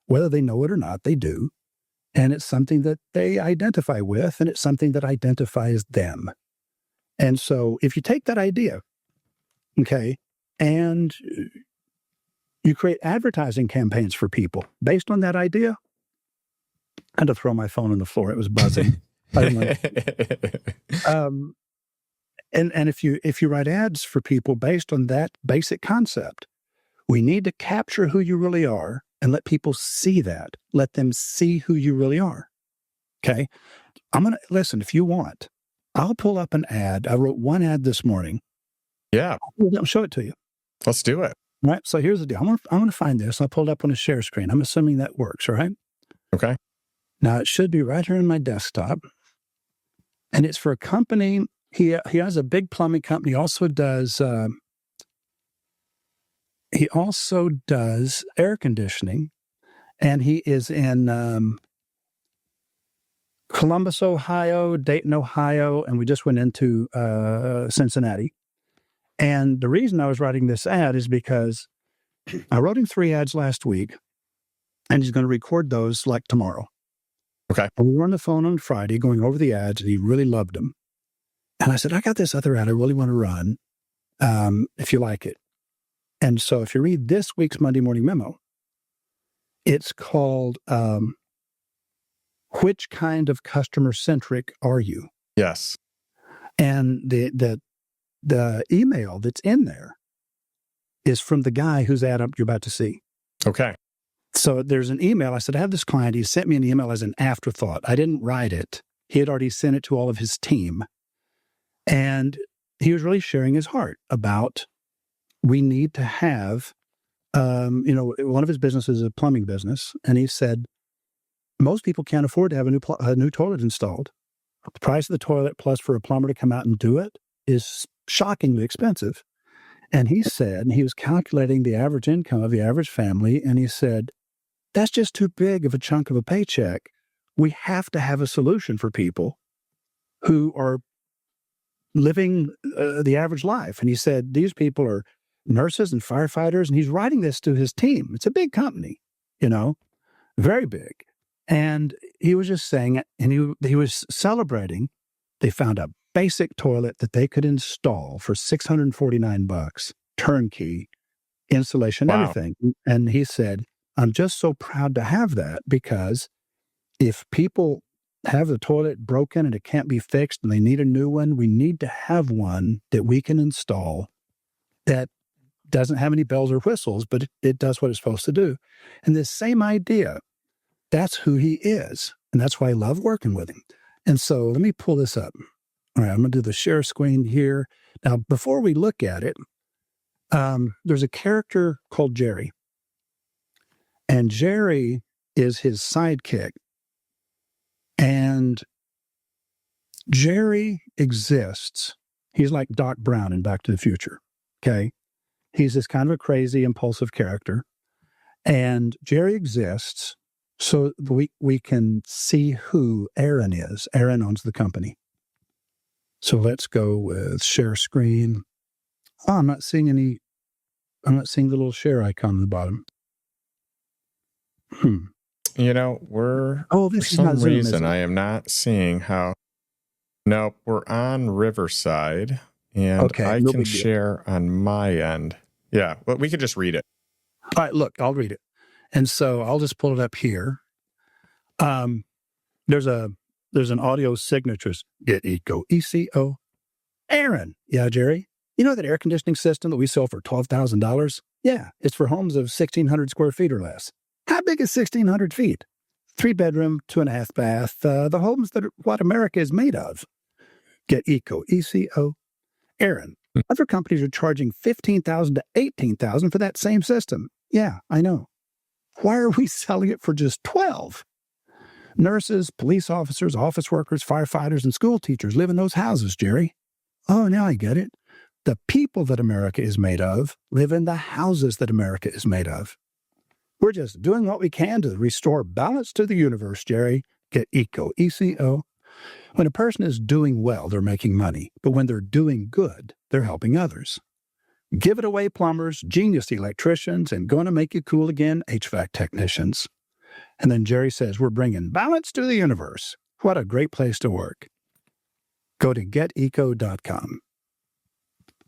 Whether they know it or not, they do. And it's something that they identify with, and it's something that identifies them. And so if you take that idea, okay, and you create advertising campaigns for people based on that idea, I had to throw my phone on the floor. It was buzzing. And if you write ads for people based on that basic concept, we need to capture who you really are and let people see that. Let them see who you really are. Okay? I'm going to, listen, if you want, I'll pull up an ad. I wrote one ad this morning. Yeah. I'll show it to you. Let's do it. All right. So here's the deal. I'm going to find this. I'll pull it up on a share screen. I'm assuming that works. All right. Okay. Now it should be right here on my desktop. And it's for a company. He has a big plumbing company. He also does air conditioning. And he is in Columbus, Ohio, Dayton, Ohio, and we just went into Cincinnati. And the reason I was writing this ad is because I wrote him 3 ads last week, and he's going to record those like tomorrow. Okay. And we were on the phone on Friday going over the ads, and he really loved them. And I said, I got this other ad I really want to run, if you like it. And so if you read this week's Monday Morning Memo, it's called, Which Kind of Customer-Centric Are You? Yes. And the email that's in there is from the guy whose ad you're about to see. Okay. So there's an email. I said, I have this client. He sent me an email as an afterthought. I didn't write it. He had already sent it to all of his team. And he was really sharing his heart about we need to have, one of his businesses is a plumbing business. And he said, most people can't afford to have a new toilet installed. The price of the toilet plus for a plumber to come out and do it is shockingly expensive. And he said, he was calculating the average income of the average family, and he said, that's just too big of a chunk of a paycheck. We have to have a solution for people who are living the average life. And he said, these people are nurses and firefighters, and he's writing this to his team. It's a big company. very big. And he was just saying it, and he was celebrating. They found a basic toilet that they could install for $649, turnkey, installation, Wow. everything. And he said, I'm just so proud to have that, because if people have the toilet broken and it can't be fixed and they need a new one, we need to have one that we can install that doesn't have any bells or whistles, but it does what it's supposed to do. And this same idea, that's who he is. And that's why I love working with him. And so let me pull this up. All right, I'm going to do the share screen here. Now, before we look at it, there's a character called Jerry. And Jerry is his sidekick. And Jerry exists. He's like Doc Brown in Back to the Future. Okay. He's this kind of a crazy, impulsive character. And Jerry exists so we can see who Aaron is. Aaron owns the company. So let's go with share screen. Oh, I'm not seeing the little share icon on the bottom. For some reason, I am not seeing how. Nope, we're on Riverside, and I can share on my end. Yeah, well, we could just read it. All right, look, I'll read it. And so I'll just pull it up here. There's an audio signatures. Get ECO. Aaron. Yeah, Jerry. You know that air conditioning system that we sell for $12,000? Yeah, it's for homes of 1,600 square feet or less. How big is 1,600 feet? 3-bedroom, 2.5 bath. The homes that are what America is made of. Get ECO. Aaron. Other companies are charging $15,000 to $18,000 for that same system. Yeah, I know. Why are we selling it for just $12,000? Nurses, police officers, office workers, firefighters, and school teachers live in those houses, Jerry. Oh, now I get it. The people that America is made of live in the houses that America is made of. We're just doing what we can to restore balance to the universe, Jerry. Get ECO. When a person is doing well, they're making money. But when they're doing good, they're helping others. Give it away, plumbers, genius electricians, and going to make you cool again, HVAC technicians. And then Jerry says, we're bringing balance to the universe. What a great place to work. Go to geteco.com.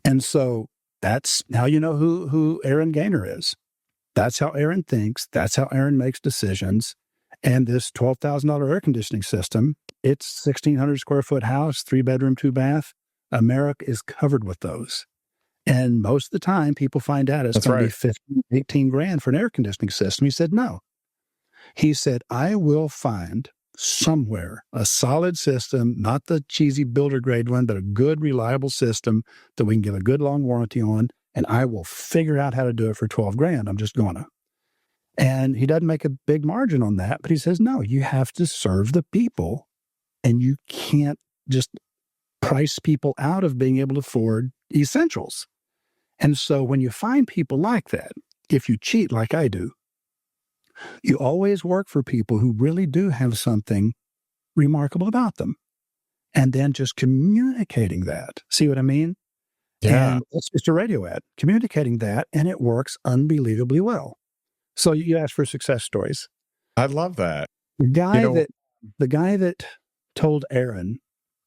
And so that's how you know who Aaron Gaynor is. That's how Aaron thinks. That's how Aaron makes decisions. And this $12,000 air conditioning system, it's 1,600 square foot house, 3-bedroom, 2-bath. America is covered with those. And most of the time, people find out it's going to be 15, 18 grand for an air conditioning system. He said, no. He said, I will find somewhere a solid system, not the cheesy builder grade one, but a good, reliable system that we can give a good long warranty on. And I will figure out how to do it for 12 grand. I'm just going to. And he doesn't make a big margin on that, but he says, no, you have to serve the people, and you can't just price people out of being able to afford essentials. And so when you find people like that, if you cheat like I do, you always work for people who really do have something remarkable about them. And then just communicating that. See what I mean? Yeah. And it's a radio ad, communicating that, and it works unbelievably well. So you asked for success stories. I love that. The guy that told Aaron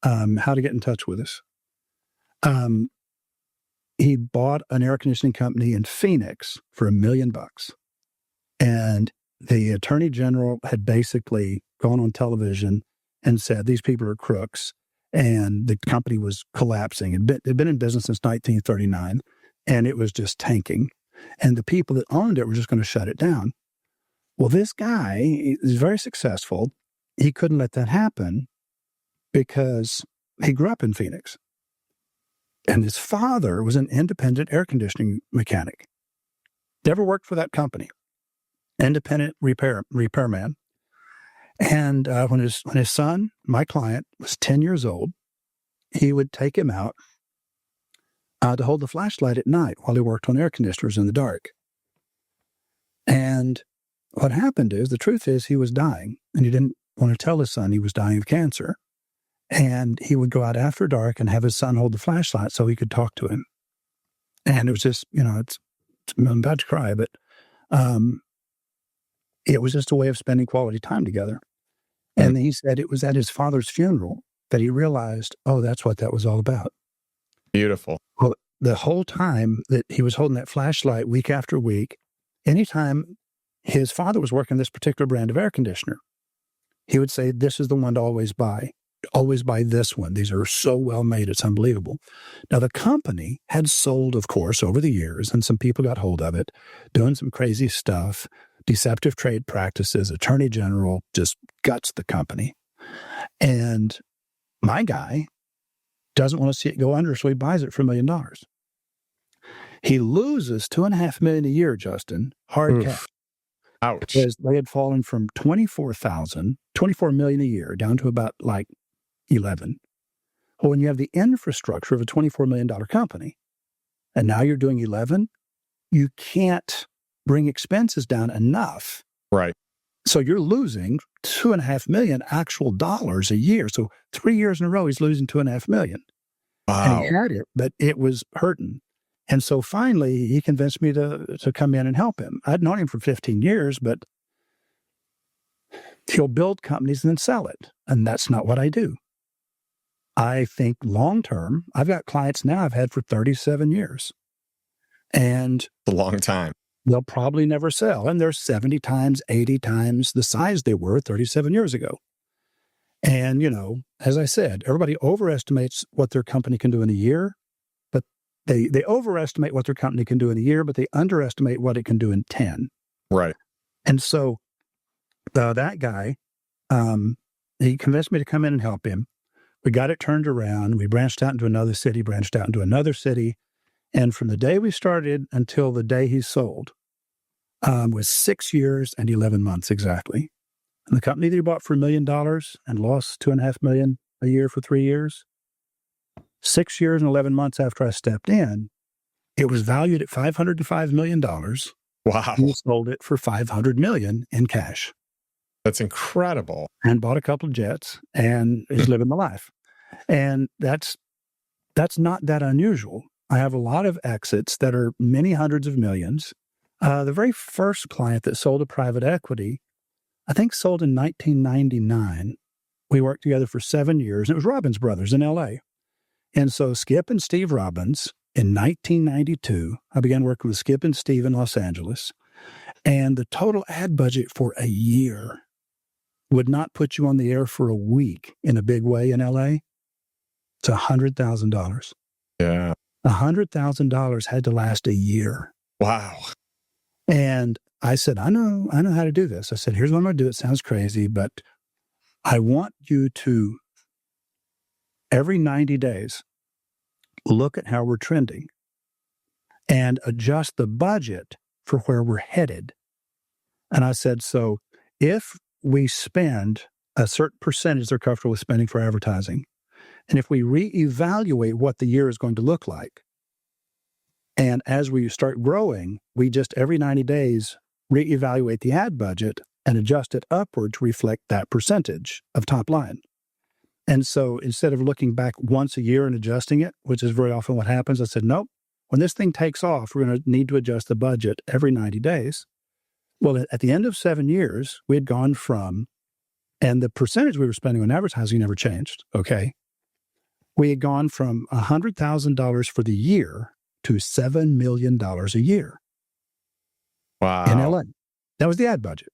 how to get in touch with us, he bought an air conditioning company in Phoenix for $1 million. And the attorney general had basically gone on television and said, these people are crooks. And the company was collapsing. It'd been in business since 1939, and it was just tanking. And the people that owned it were just going to shut it down. Well, this guy is very successful. He couldn't let that happen because he grew up in Phoenix. And his father was an independent air conditioning mechanic. Never worked for that company. Independent repairman. And when his son, my client, was 10 years old, he would take him out to hold the flashlight at night while he worked on air conditioners in the dark. And what happened is, the truth is, he was dying, and he didn't want to tell his son he was dying of cancer. And he would go out after dark and have his son hold the flashlight so he could talk to him. And it was just, I'm about to cry, but It was just a way of spending quality time together. And then he said it was at his father's funeral that he realized, oh, that's what that was all about. Beautiful. Well, the whole time that he was holding that flashlight week after week, anytime his father was working this particular brand of air conditioner, he would say, this is the one to always buy. Always buy this one. These are so well made, it's unbelievable. Now, the company had sold, of course, over the years, and some people got hold of it, doing some crazy stuff, deceptive trade practices, attorney general just guts the company. And my guy doesn't want to see it go under, so he buys it for $1 million. He loses $2.5 million a year, Justin, hard cash. Ouch. Because they had fallen from 24 million a year down to about like 11. Well, when you have the infrastructure of a $24 million company, and now you're doing 11, you can't bring expenses down enough. Right. So you're losing $2.5 million actual dollars a year. So 3 years in a row, he's losing $2.5 million. Wow. And he had it, but it was hurting. And so finally, he convinced me to come in and help him. I'd known him for 15 years, but he'll build companies and then sell it. And that's not what I do. I think long-term, I've got clients now I've had for 37 years. And a long time. They'll probably never sell. And they're 70 times, 80 times the size they were 37 years ago. And, you know, as I said, everybody overestimates what their company can do in a year, but they overestimate what their company can do in a year, but they underestimate what it can do in 10. Right. And so that guy, he convinced me to come in and help him. We got it turned around. We branched out into another city, branched out into another city. And from the day we started until the day he sold was 6 years and 11 months exactly. And the company that he bought for $1 million and lost $2.5 million a year for 3 years, 6 years and 11 months after I stepped in, it was valued at $505 million. Wow. He sold it for $500 million in cash. That's incredible. And bought a couple of jets and is living the life. And that's not that unusual. I have a lot of exits that are many hundreds of millions. The very first client that sold to private equity, I think sold in 1999. We worked together for 7 years. And it was Robbins Brothers in L.A. And so Skip and Steve Robbins, in 1992, I began working with Skip and Steve in Los Angeles. And the total ad budget for a year would not put you on the air for a week in a big way in L.A. It's $100,000. Yeah. $100,000 had to last a year. Wow. And I said, I know how to do this. I said, here's what I'm going to do. It sounds crazy, but I want you to, every 90 days, look at how we're trending and adjust the budget for where we're headed. And I said, so if we spend a certain percentage they're comfortable with spending for advertising, and if we reevaluate what the year is going to look like, and as we start growing, we just every 90 days reevaluate the ad budget and adjust it upward to reflect that percentage of top line. And so instead of looking back once a year and adjusting it, which is very often what happens, I said, nope, when this thing takes off, we're going to need to adjust the budget every 90 days. Well, at the end of 7 years, we had gone from, and the percentage we were spending on advertising never changed, okay? We had gone from $100,000 for the year to $7 million a year. Wow. In LA. That was the ad budget.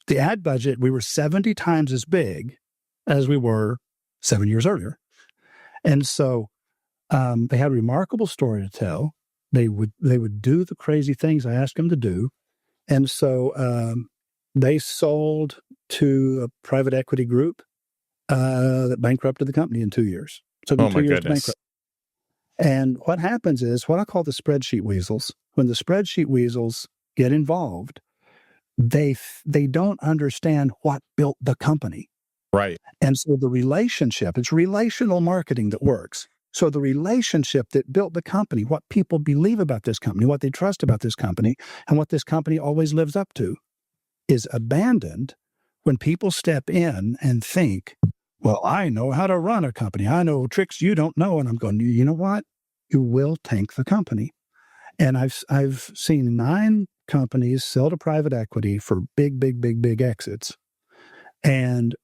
The ad budget, we were 70 times as big as we were 7 years earlier. And so they had a remarkable story to tell. They would do the crazy things I asked them to do. And so they sold to a private equity group that bankrupted the company in 2 years. So oh my 2 years goodness. bankrupt. And what happens is what I call the spreadsheet weasels. When the spreadsheet weasels get involved, they don't understand what built the company. Right. And so the relationship, it's relational marketing that works. So the relationship that built the company, what people believe about this company, what they trust about this company, and what this company always lives up to is abandoned when people step in and think, well, I know how to run a company. I know tricks you don't know. And I'm going, you know what? You will tank the company. And I've seen 9 companies sell to private equity for big, big, big, big exits. And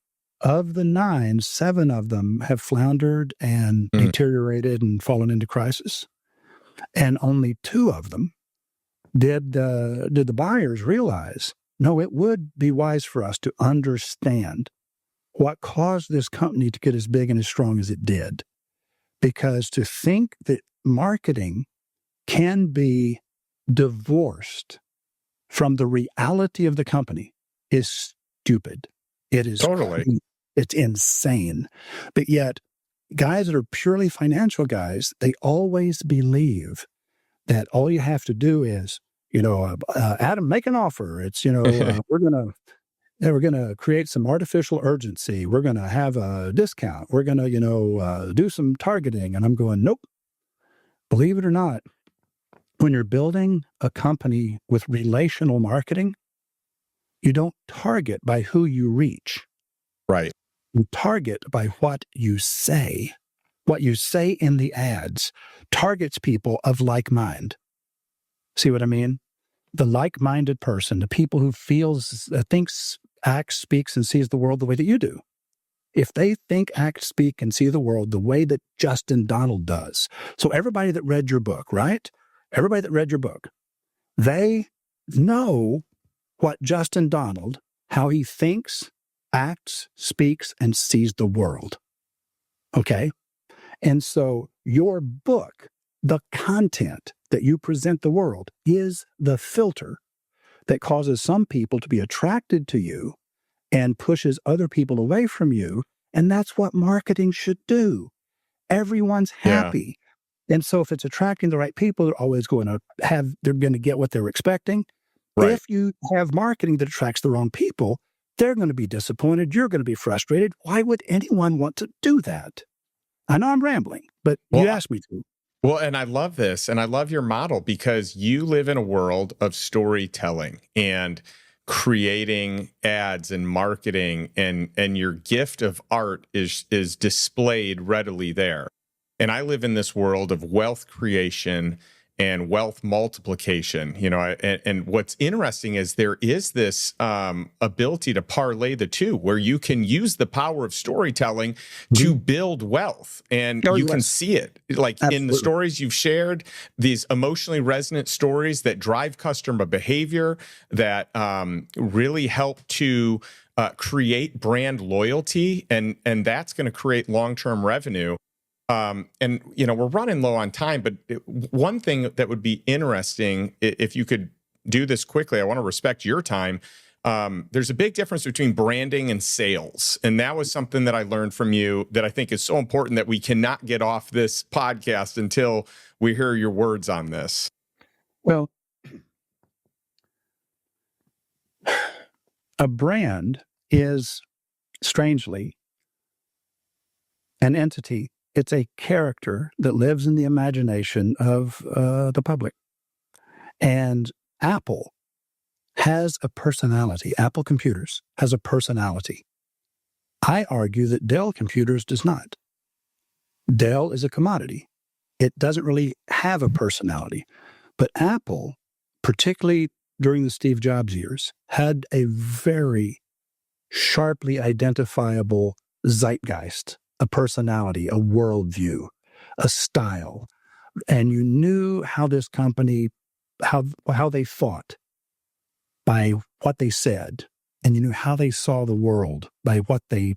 of the 9, 7 of them have floundered and deteriorated and fallen into crisis. And only 2 of them did the buyers realize, no, it would be wise for us to understand what caused this company to get as big and as strong as it did. Because to think that marketing can be divorced from the reality of the company is stupid. It is totally. It's insane. But yet, guys that are purely financial guys, they always believe that all you have to do is, Adam, make an offer. It's, we're going to create some artificial urgency. We're going to have a discount. We're going to, do some targeting. And I'm going, nope. Believe it or not, when you're building a company with relational marketing, you don't target by who you reach. Right. You target by what you say. What you say in the ads targets people of like mind. See what I mean? The like-minded person, the people who thinks, acts, speaks, and sees the world the way that you do. If they think, act, speak, and see the world the way that Justin Donald does. So everybody that read your book, right? Everybody that read your book, they know what Justin Donald, how he thinks, acts, speaks, and sees the world. Okay? And so your book, the content that you present the world, is the filter that causes some people to be attracted to you and pushes other people away from you. And that's what marketing should do. Everyone's happy. Yeah. And so if it's attracting the right people, they're always they're going to get what they're expecting. Right. If you have marketing that attracts the wrong people, they're going to be disappointed. You're going to be frustrated. Why would anyone want to do that? I know I'm rambling, but you asked me to. Well, and I love this, and I love your model because you live in a world of storytelling and creating ads and marketing, and your gift of art is displayed readily there. And I live in this world of wealth creation and wealth multiplication, and what's interesting is there is this ability to parlay the two, where you can use the power of storytelling to build wealth, and you can see it in the stories you've shared, these emotionally resonant stories that drive customer behavior, that really help to create brand loyalty, and that's going to create long-term revenue. And we're running low on time, but one thing that would be interesting, if you could do this quickly, I want to respect your time. There's a big difference between branding and sales. And that was something that I learned from you that I think is so important that we cannot get off this podcast until we hear your words on this. Well, a brand is, strangely, an entity. It's a character that lives in the imagination of the public. And Apple has a personality. Apple Computers has a personality. I argue that Dell Computers does not. Dell is a commodity. It doesn't really have a personality. But Apple, particularly during the Steve Jobs years, had a very sharply identifiable zeitgeist, a personality, a worldview, a style. And you knew how this company, how they thought by what they said. And you knew how they saw the world by what they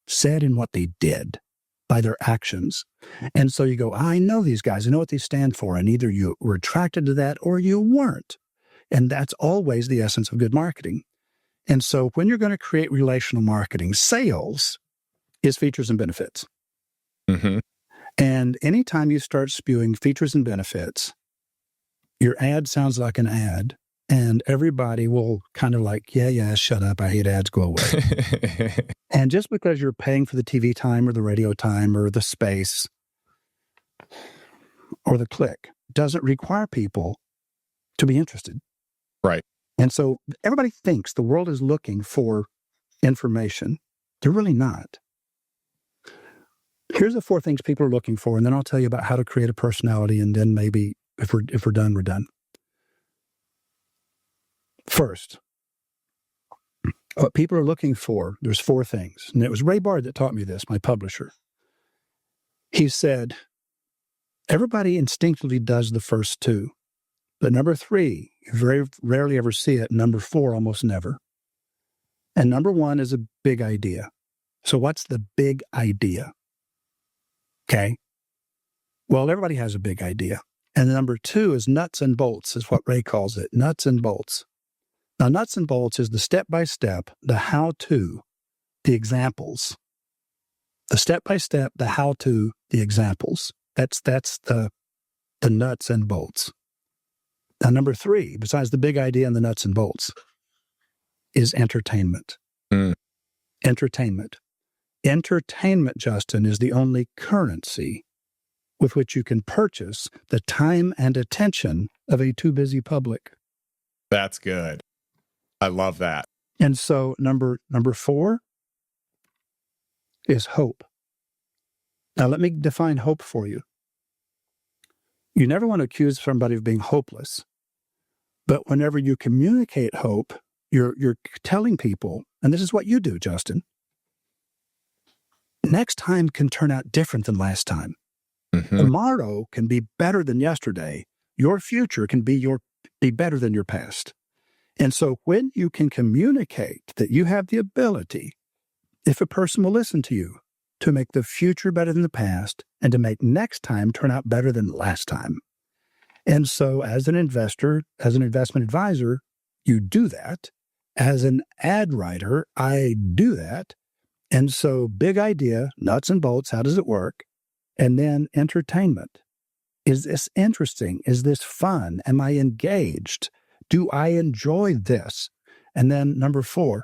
said and what they did, by their actions. And so you go, I know these guys. I know what they stand for. And either you were attracted to that or you weren't. And that's always the essence of good marketing. And so when you're going to create relational marketing, sales is features and benefits. Mm-hmm. And anytime you start spewing features and benefits, your ad sounds like an ad, and everybody will kind of like, yeah, shut up, I hate ads, go away. And just because you're paying for the TV time or the radio time or the space or the click doesn't require people to be interested. Right. And so everybody thinks the world is looking for information. They're really not. Here's the 4 things people are looking for, and then I'll tell you about how to create a personality, and then maybe if we're done, we're done. First, what people are looking for, there's 4 things. And it was Ray Bard that taught me this, my publisher. He said, everybody instinctively does the first 2. But number 3, you very rarely ever see it. Number 4, almost never. And number 1 is a big idea. So what's the big idea? Okay. Well, everybody has a big idea. And number 2 is nuts and bolts, is what Ray calls it, nuts and bolts. Now, nuts and bolts is the step-by-step, the how-to, the examples. The step-by-step, the how-to, the examples. That's the nuts and bolts. Now, number 3, besides the big idea and the nuts and bolts, is entertainment. Entertainment. Entertainment, Justin, is the only currency with which you can purchase the time and attention of a too busy public. That's good. I love that. And so number 4 is hope. Now, let me define hope for you. You never want to accuse somebody of being hopeless. But whenever you communicate hope, you're telling people, and this is what you do, Justin, next time can turn out different than last time. Tomorrow can be better than yesterday. Your future can be better than your past. And so when you can communicate that you have the ability, if a person will listen to you, to make the future better than the past and to make next time turn out better than last time. And so as an investor, as an investment advisor, you do that. As an ad writer, I do that. And so big idea, nuts and bolts, how does it work? And then entertainment. Is this interesting? Is this fun? Am I engaged? Do I enjoy this? And then number 4,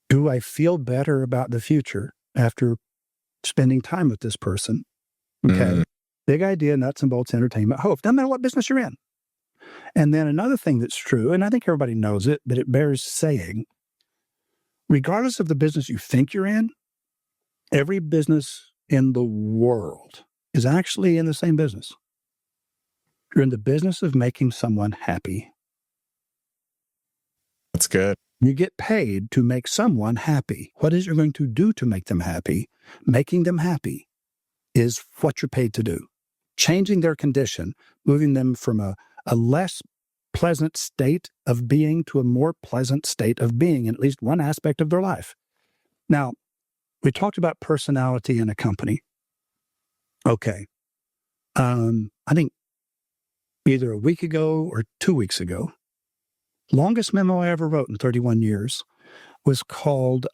do I feel better about the future after spending time with this person? Okay. Big idea, nuts and bolts, entertainment, hope. Doesn't matter what business you're in. And then another thing that's true, and I think everybody knows it, but it bears saying, regardless of the business you think you're in, every business in the world is actually in the same business. You're in the business of making someone happy. That's good. You get paid to make someone happy. What is you're going to do to make them happy? Making them happy is what you're paid to do. Changing their condition, moving them from a less pleasant state of being to a more pleasant state of being in at least one aspect of their life. Now, we talked about personality in a company. Okay. I think either a week ago or 2 weeks ago, longest memo I ever wrote in 31 years was called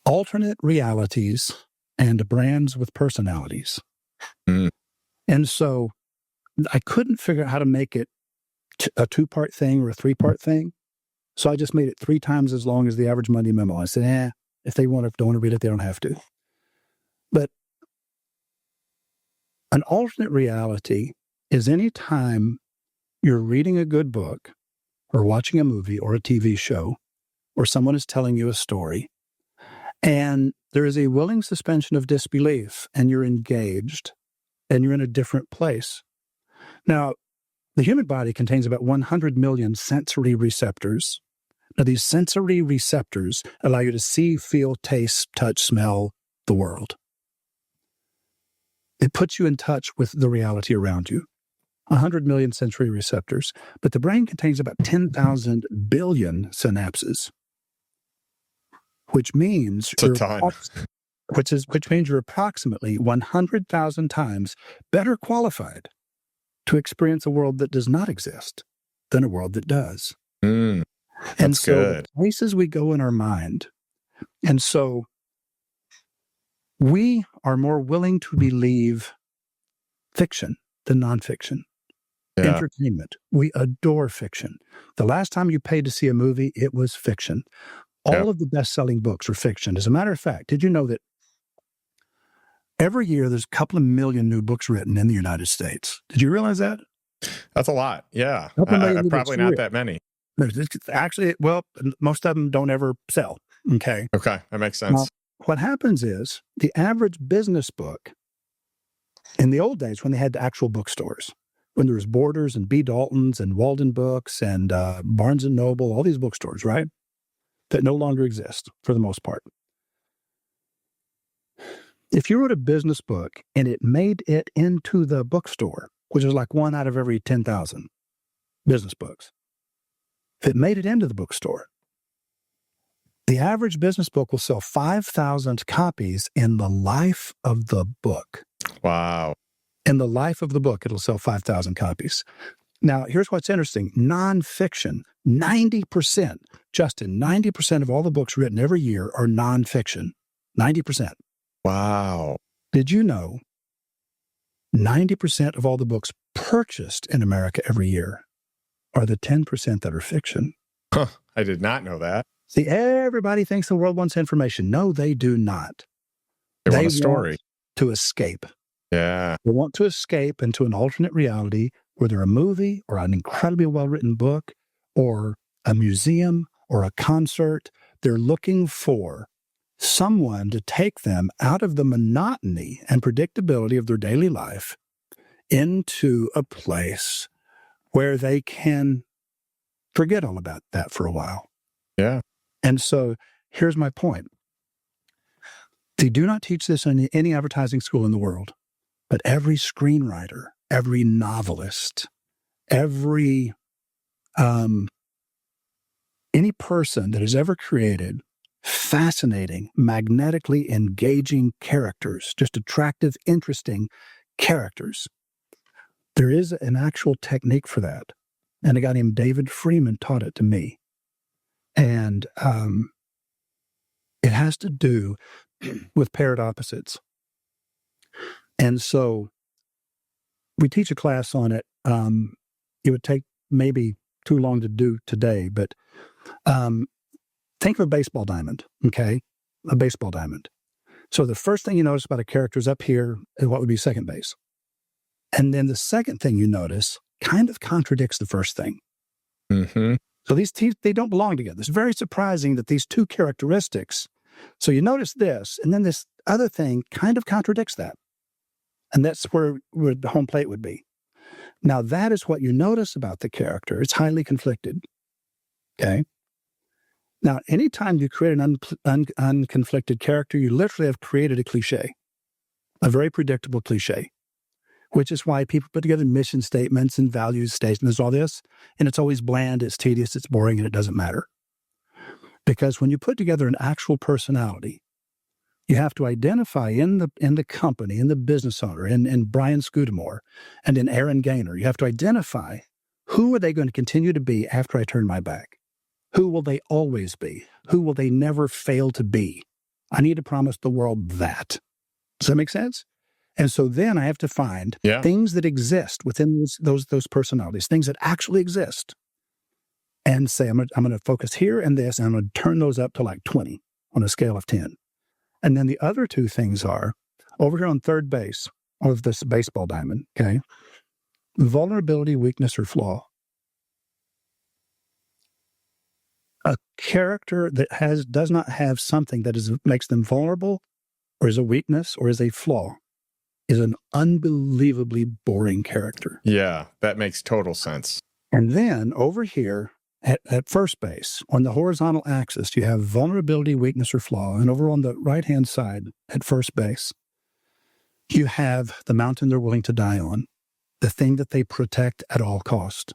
Alternate Realities and Brands with Personalities. And so I couldn't figure out how to make it a 2-part thing or a 3-part thing. So I just made it 3 times as long as the average Monday memo. I said, if they don't want to read it, they don't have to. But an alternate reality is any time you're reading a good book or watching a movie or a TV show, or someone is telling you a story, and there is a willing suspension of disbelief, and you're engaged, and you're in a different place. Now, the human body contains about 100 million sensory receptors. Now, these sensory receptors allow you to see, feel, taste, touch, smell the world. It puts you in touch with the reality around you. 100 million sensory receptors, but the brain contains about 10,000 billion synapses, which means which means you're approximately 100,000 times better qualified to experience a world that does not exist than a world that does. That's and so good. The places we go in our mind, and so we are more willing to believe fiction than nonfiction. Yeah. Entertainment. We adore fiction. The last time you paid to see a movie, it was fiction. All of the best-selling books are fiction. As a matter of fact, did you know that every year there's a couple of million new books written in the United States? Did you realize that? That's a lot. Yeah. Probably not that many. Actually, well, most of them don't ever sell. Okay. Okay. That makes sense. Now, what happens is the average business book in the old days when they had actual bookstores when there was Borders and B. Dalton's and Walden Books and Barnes & Noble, all these bookstores, right? That no longer exist for the most part. If you wrote a business book and it made it into the bookstore, which is like 1 out of every 10,000 business books, if it made it into the bookstore, the average business book will sell 5,000 copies in the life of the book. Wow. In the life of the book, it'll sell 5,000 copies. Now, here's what's interesting. Nonfiction, 90%, Justin, 90% of all the books written every year are nonfiction. 90%. Wow. Did you know 90% of all the books purchased in America every year are the 10% that are fiction? Huh, I did not know that. See, everybody thinks the world wants information. No, they do not. They want a story. Want to escape. Yeah. They want to escape into an alternate reality, whether a movie or an incredibly well-written book or a museum or a concert. They're looking for someone to take them out of the monotony and predictability of their daily life into a place where they can forget all about that for a while. Yeah. And so here's my point. They do not teach this in any advertising school in the world, but every screenwriter, every novelist, every any person that has ever created fascinating, magnetically engaging characters, just attractive, interesting characters. There is an actual technique for that. And a guy named David Freeman taught it to me. And it has to do with paired opposites. And so we teach a class on it. It would take maybe too long to do today, but think of a baseball diamond, okay? A baseball diamond. So the first thing you notice about a character is up here is what would be second base. And then the second thing you notice kind of contradicts the first thing. Mm-hmm. So these two, they don't belong together. It's very surprising that these two characteristics, so you notice this, and then this other thing kind of contradicts that. And that's where the home plate would be. Now, that is what you notice about the character. It's highly conflicted, okay? Now, anytime you create an unconflicted character, you literally have created a cliche, a very predictable cliche, which is why people put together mission statements and values statements, all this, and it's always bland, it's tedious, it's boring, and it doesn't matter. Because when you put together an actual personality, you have to identify in the company, in the business owner, in Brian Scudamore, and in Aaron Gaynor, you have to identify who are they going to continue to be after I turn my back? Who will they always be? Who will they never fail to be? I need to promise the world that. Does that make sense? And so then I have to find things that exist within those personalities, things that actually exist, and say, I'm going to focus here and this, and I'm going to turn those up to like 20 on a scale of 10. And then the other two things are, over here on third base of this baseball diamond, okay, vulnerability, weakness, or flaw. A character that does not have something that makes them vulnerable, or is a weakness, or is a flaw, is an unbelievably boring character. Yeah, that makes total sense. And then over here at first base, on the horizontal axis, you have vulnerability, weakness, or flaw. And over on the right-hand side at first base, you have the mountain they're willing to die on, the thing that they protect at all cost.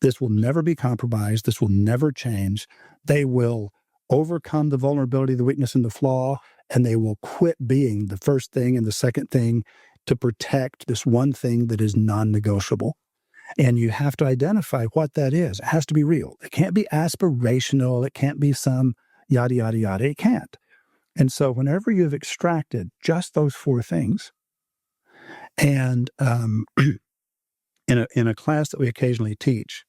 This will never be compromised. This will never change. They will overcome the vulnerability, the weakness, and the flaw, and they will quit being the first thing and the second thing to protect this one thing that is non-negotiable. And you have to identify what that is. It has to be real. It can't be aspirational. It can't be some yada, yada, yada. It can't. And so whenever you've extracted just those four things, and in a class that we occasionally teach,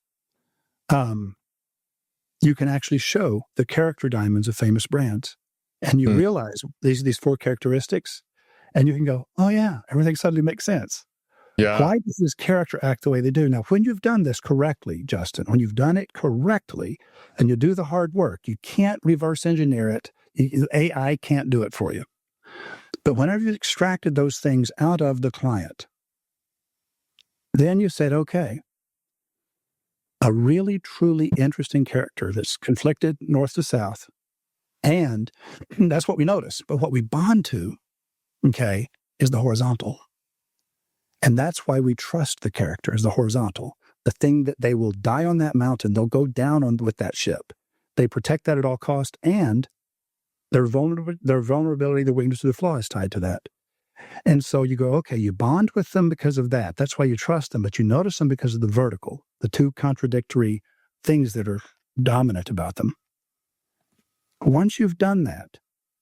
you can actually show the character diamonds of famous brands. And you realize these four characteristics, and you can go, oh yeah, everything suddenly makes sense. Yeah. Why does this character act the way they do? Now, when you've done this correctly, Justin, when you've done it correctly, and you do the hard work, you can't reverse engineer it. AI can't do it for you. But whenever you've extracted those things out of the client, Then you said, okay, a really, truly interesting character that's conflicted north to south. And that's what we notice. But what we bond to, okay, is the horizontal. And that's why we trust the character as the horizontal. The thing that they will die on that mountain, they'll go down on with that ship. They protect that at all costs, and their vulnerability, their weakness, their flaw is tied to that. And so you go, okay, you bond with them because of that. That's why you trust them, but you notice them because of the vertical, the two contradictory things that are dominant about them. Once you've done that,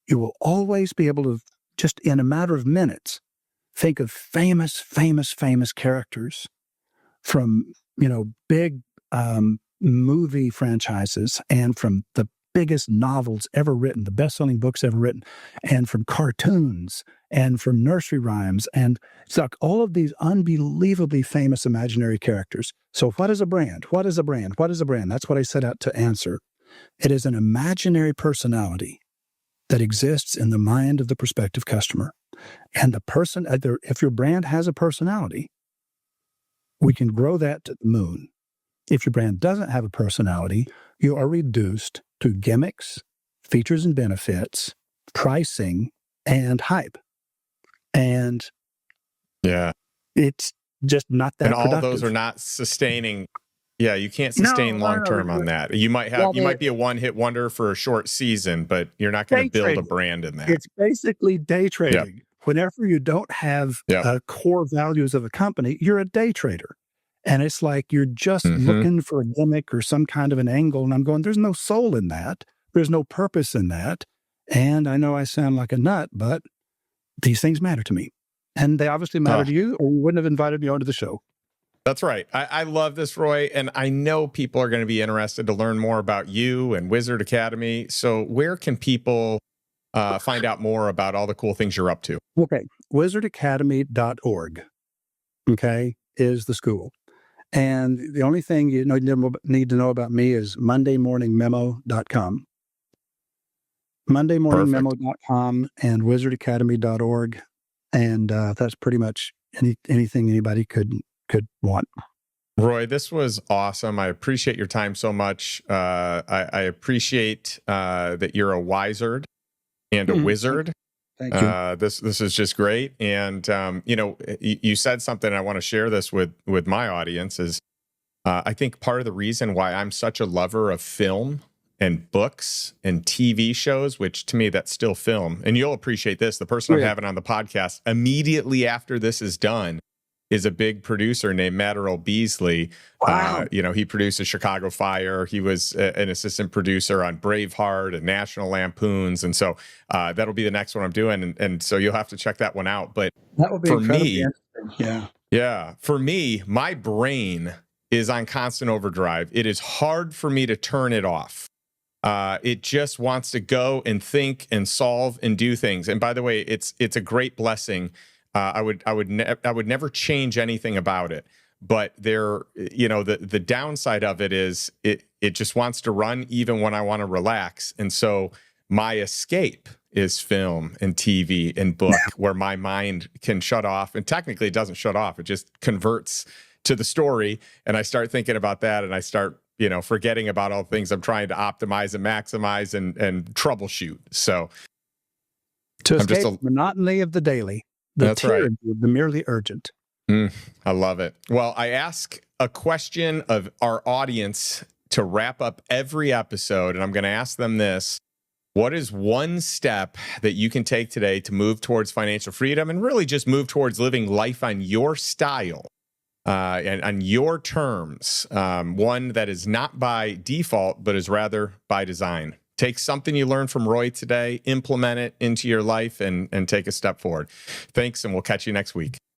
you will always be able to, just in a matter of minutes, think of famous characters from, big movie franchises and from the biggest novels ever written, the best-selling books ever written, and from cartoons and from nursery rhymes. And it's like all of these unbelievably famous imaginary characters. So what is a brand? What is a brand? What is a brand? That's what I set out to answer. It is an imaginary personality that exists in the mind of the prospective customer. And the person, if your brand has a personality, we can grow that to the moon. If your brand doesn't have a personality, you are reduced to gimmicks, features and benefits, pricing, and hype. And it's just not that and all productive. those are not sustaining. Yeah, you can't sustain long-term on that. You might be a one-hit wonder for a short season, but you're not going to build a brand in that. It's basically day trading. Yep. Whenever you don't have core values of a company, you're a day trader. And it's like you're just looking for a gimmick or some kind of an angle. And I'm going, there's no soul in that. There's no purpose in that. And I know I sound like a nut, but these things matter to me. And they obviously matter to you, or you wouldn't have invited me onto the show. That's right. I love this, Roy. And I know people are going to be interested to learn more about you and Wizard Academy. So where can people find out more about all the cool things you're up to? Okay. Wizardacademy.org, is the school. And the only thing you need to know about me is mondaymorningmemo.com. mondaymorningmemo.com and wizardacademy.org. And that's pretty much anything anybody could want. Roy, this was awesome. I appreciate your time so much. I appreciate that you're a wizard and a wizard. Thank you. This is just great. And, you said something, I want to share this with my audience is I think part of the reason why I'm such a lover of film and books and TV shows, which to me, that's still film. And you'll appreciate this. The person I'm having on the podcast immediately after this is done is a big producer named Matterell Beasley. Wow. He produces Chicago Fire. He was an assistant producer on Braveheart and National Lampoons. And so that'll be the next one I'm doing. And so you'll have to check that one out. But that would be for me, for me, my brain is on constant overdrive. It is hard for me to turn it off. It just wants to go and think and solve and do things. And by the way, it's a great blessing. I would never change anything about it. But the downside of it is it just wants to run even when I want to relax. And so my escape is film and TV and book, where my mind can shut off. And technically, it doesn't shut off. It just converts to the story, and I start thinking about that, and I start forgetting about all the things I'm trying to optimize and maximize and troubleshoot. So to escape the monotony of the daily. That's right. The merely urgent. I love it. Well, I ask a question of our audience to wrap up every episode, and I'm going to ask them this. What is one step that you can take today to move towards financial freedom and really just move towards living life on your style and on your terms? One that is not by default, but is rather by design. Take something you learned from Roy today, implement it into your life, and take a step forward. Thanks, and we'll catch you next week.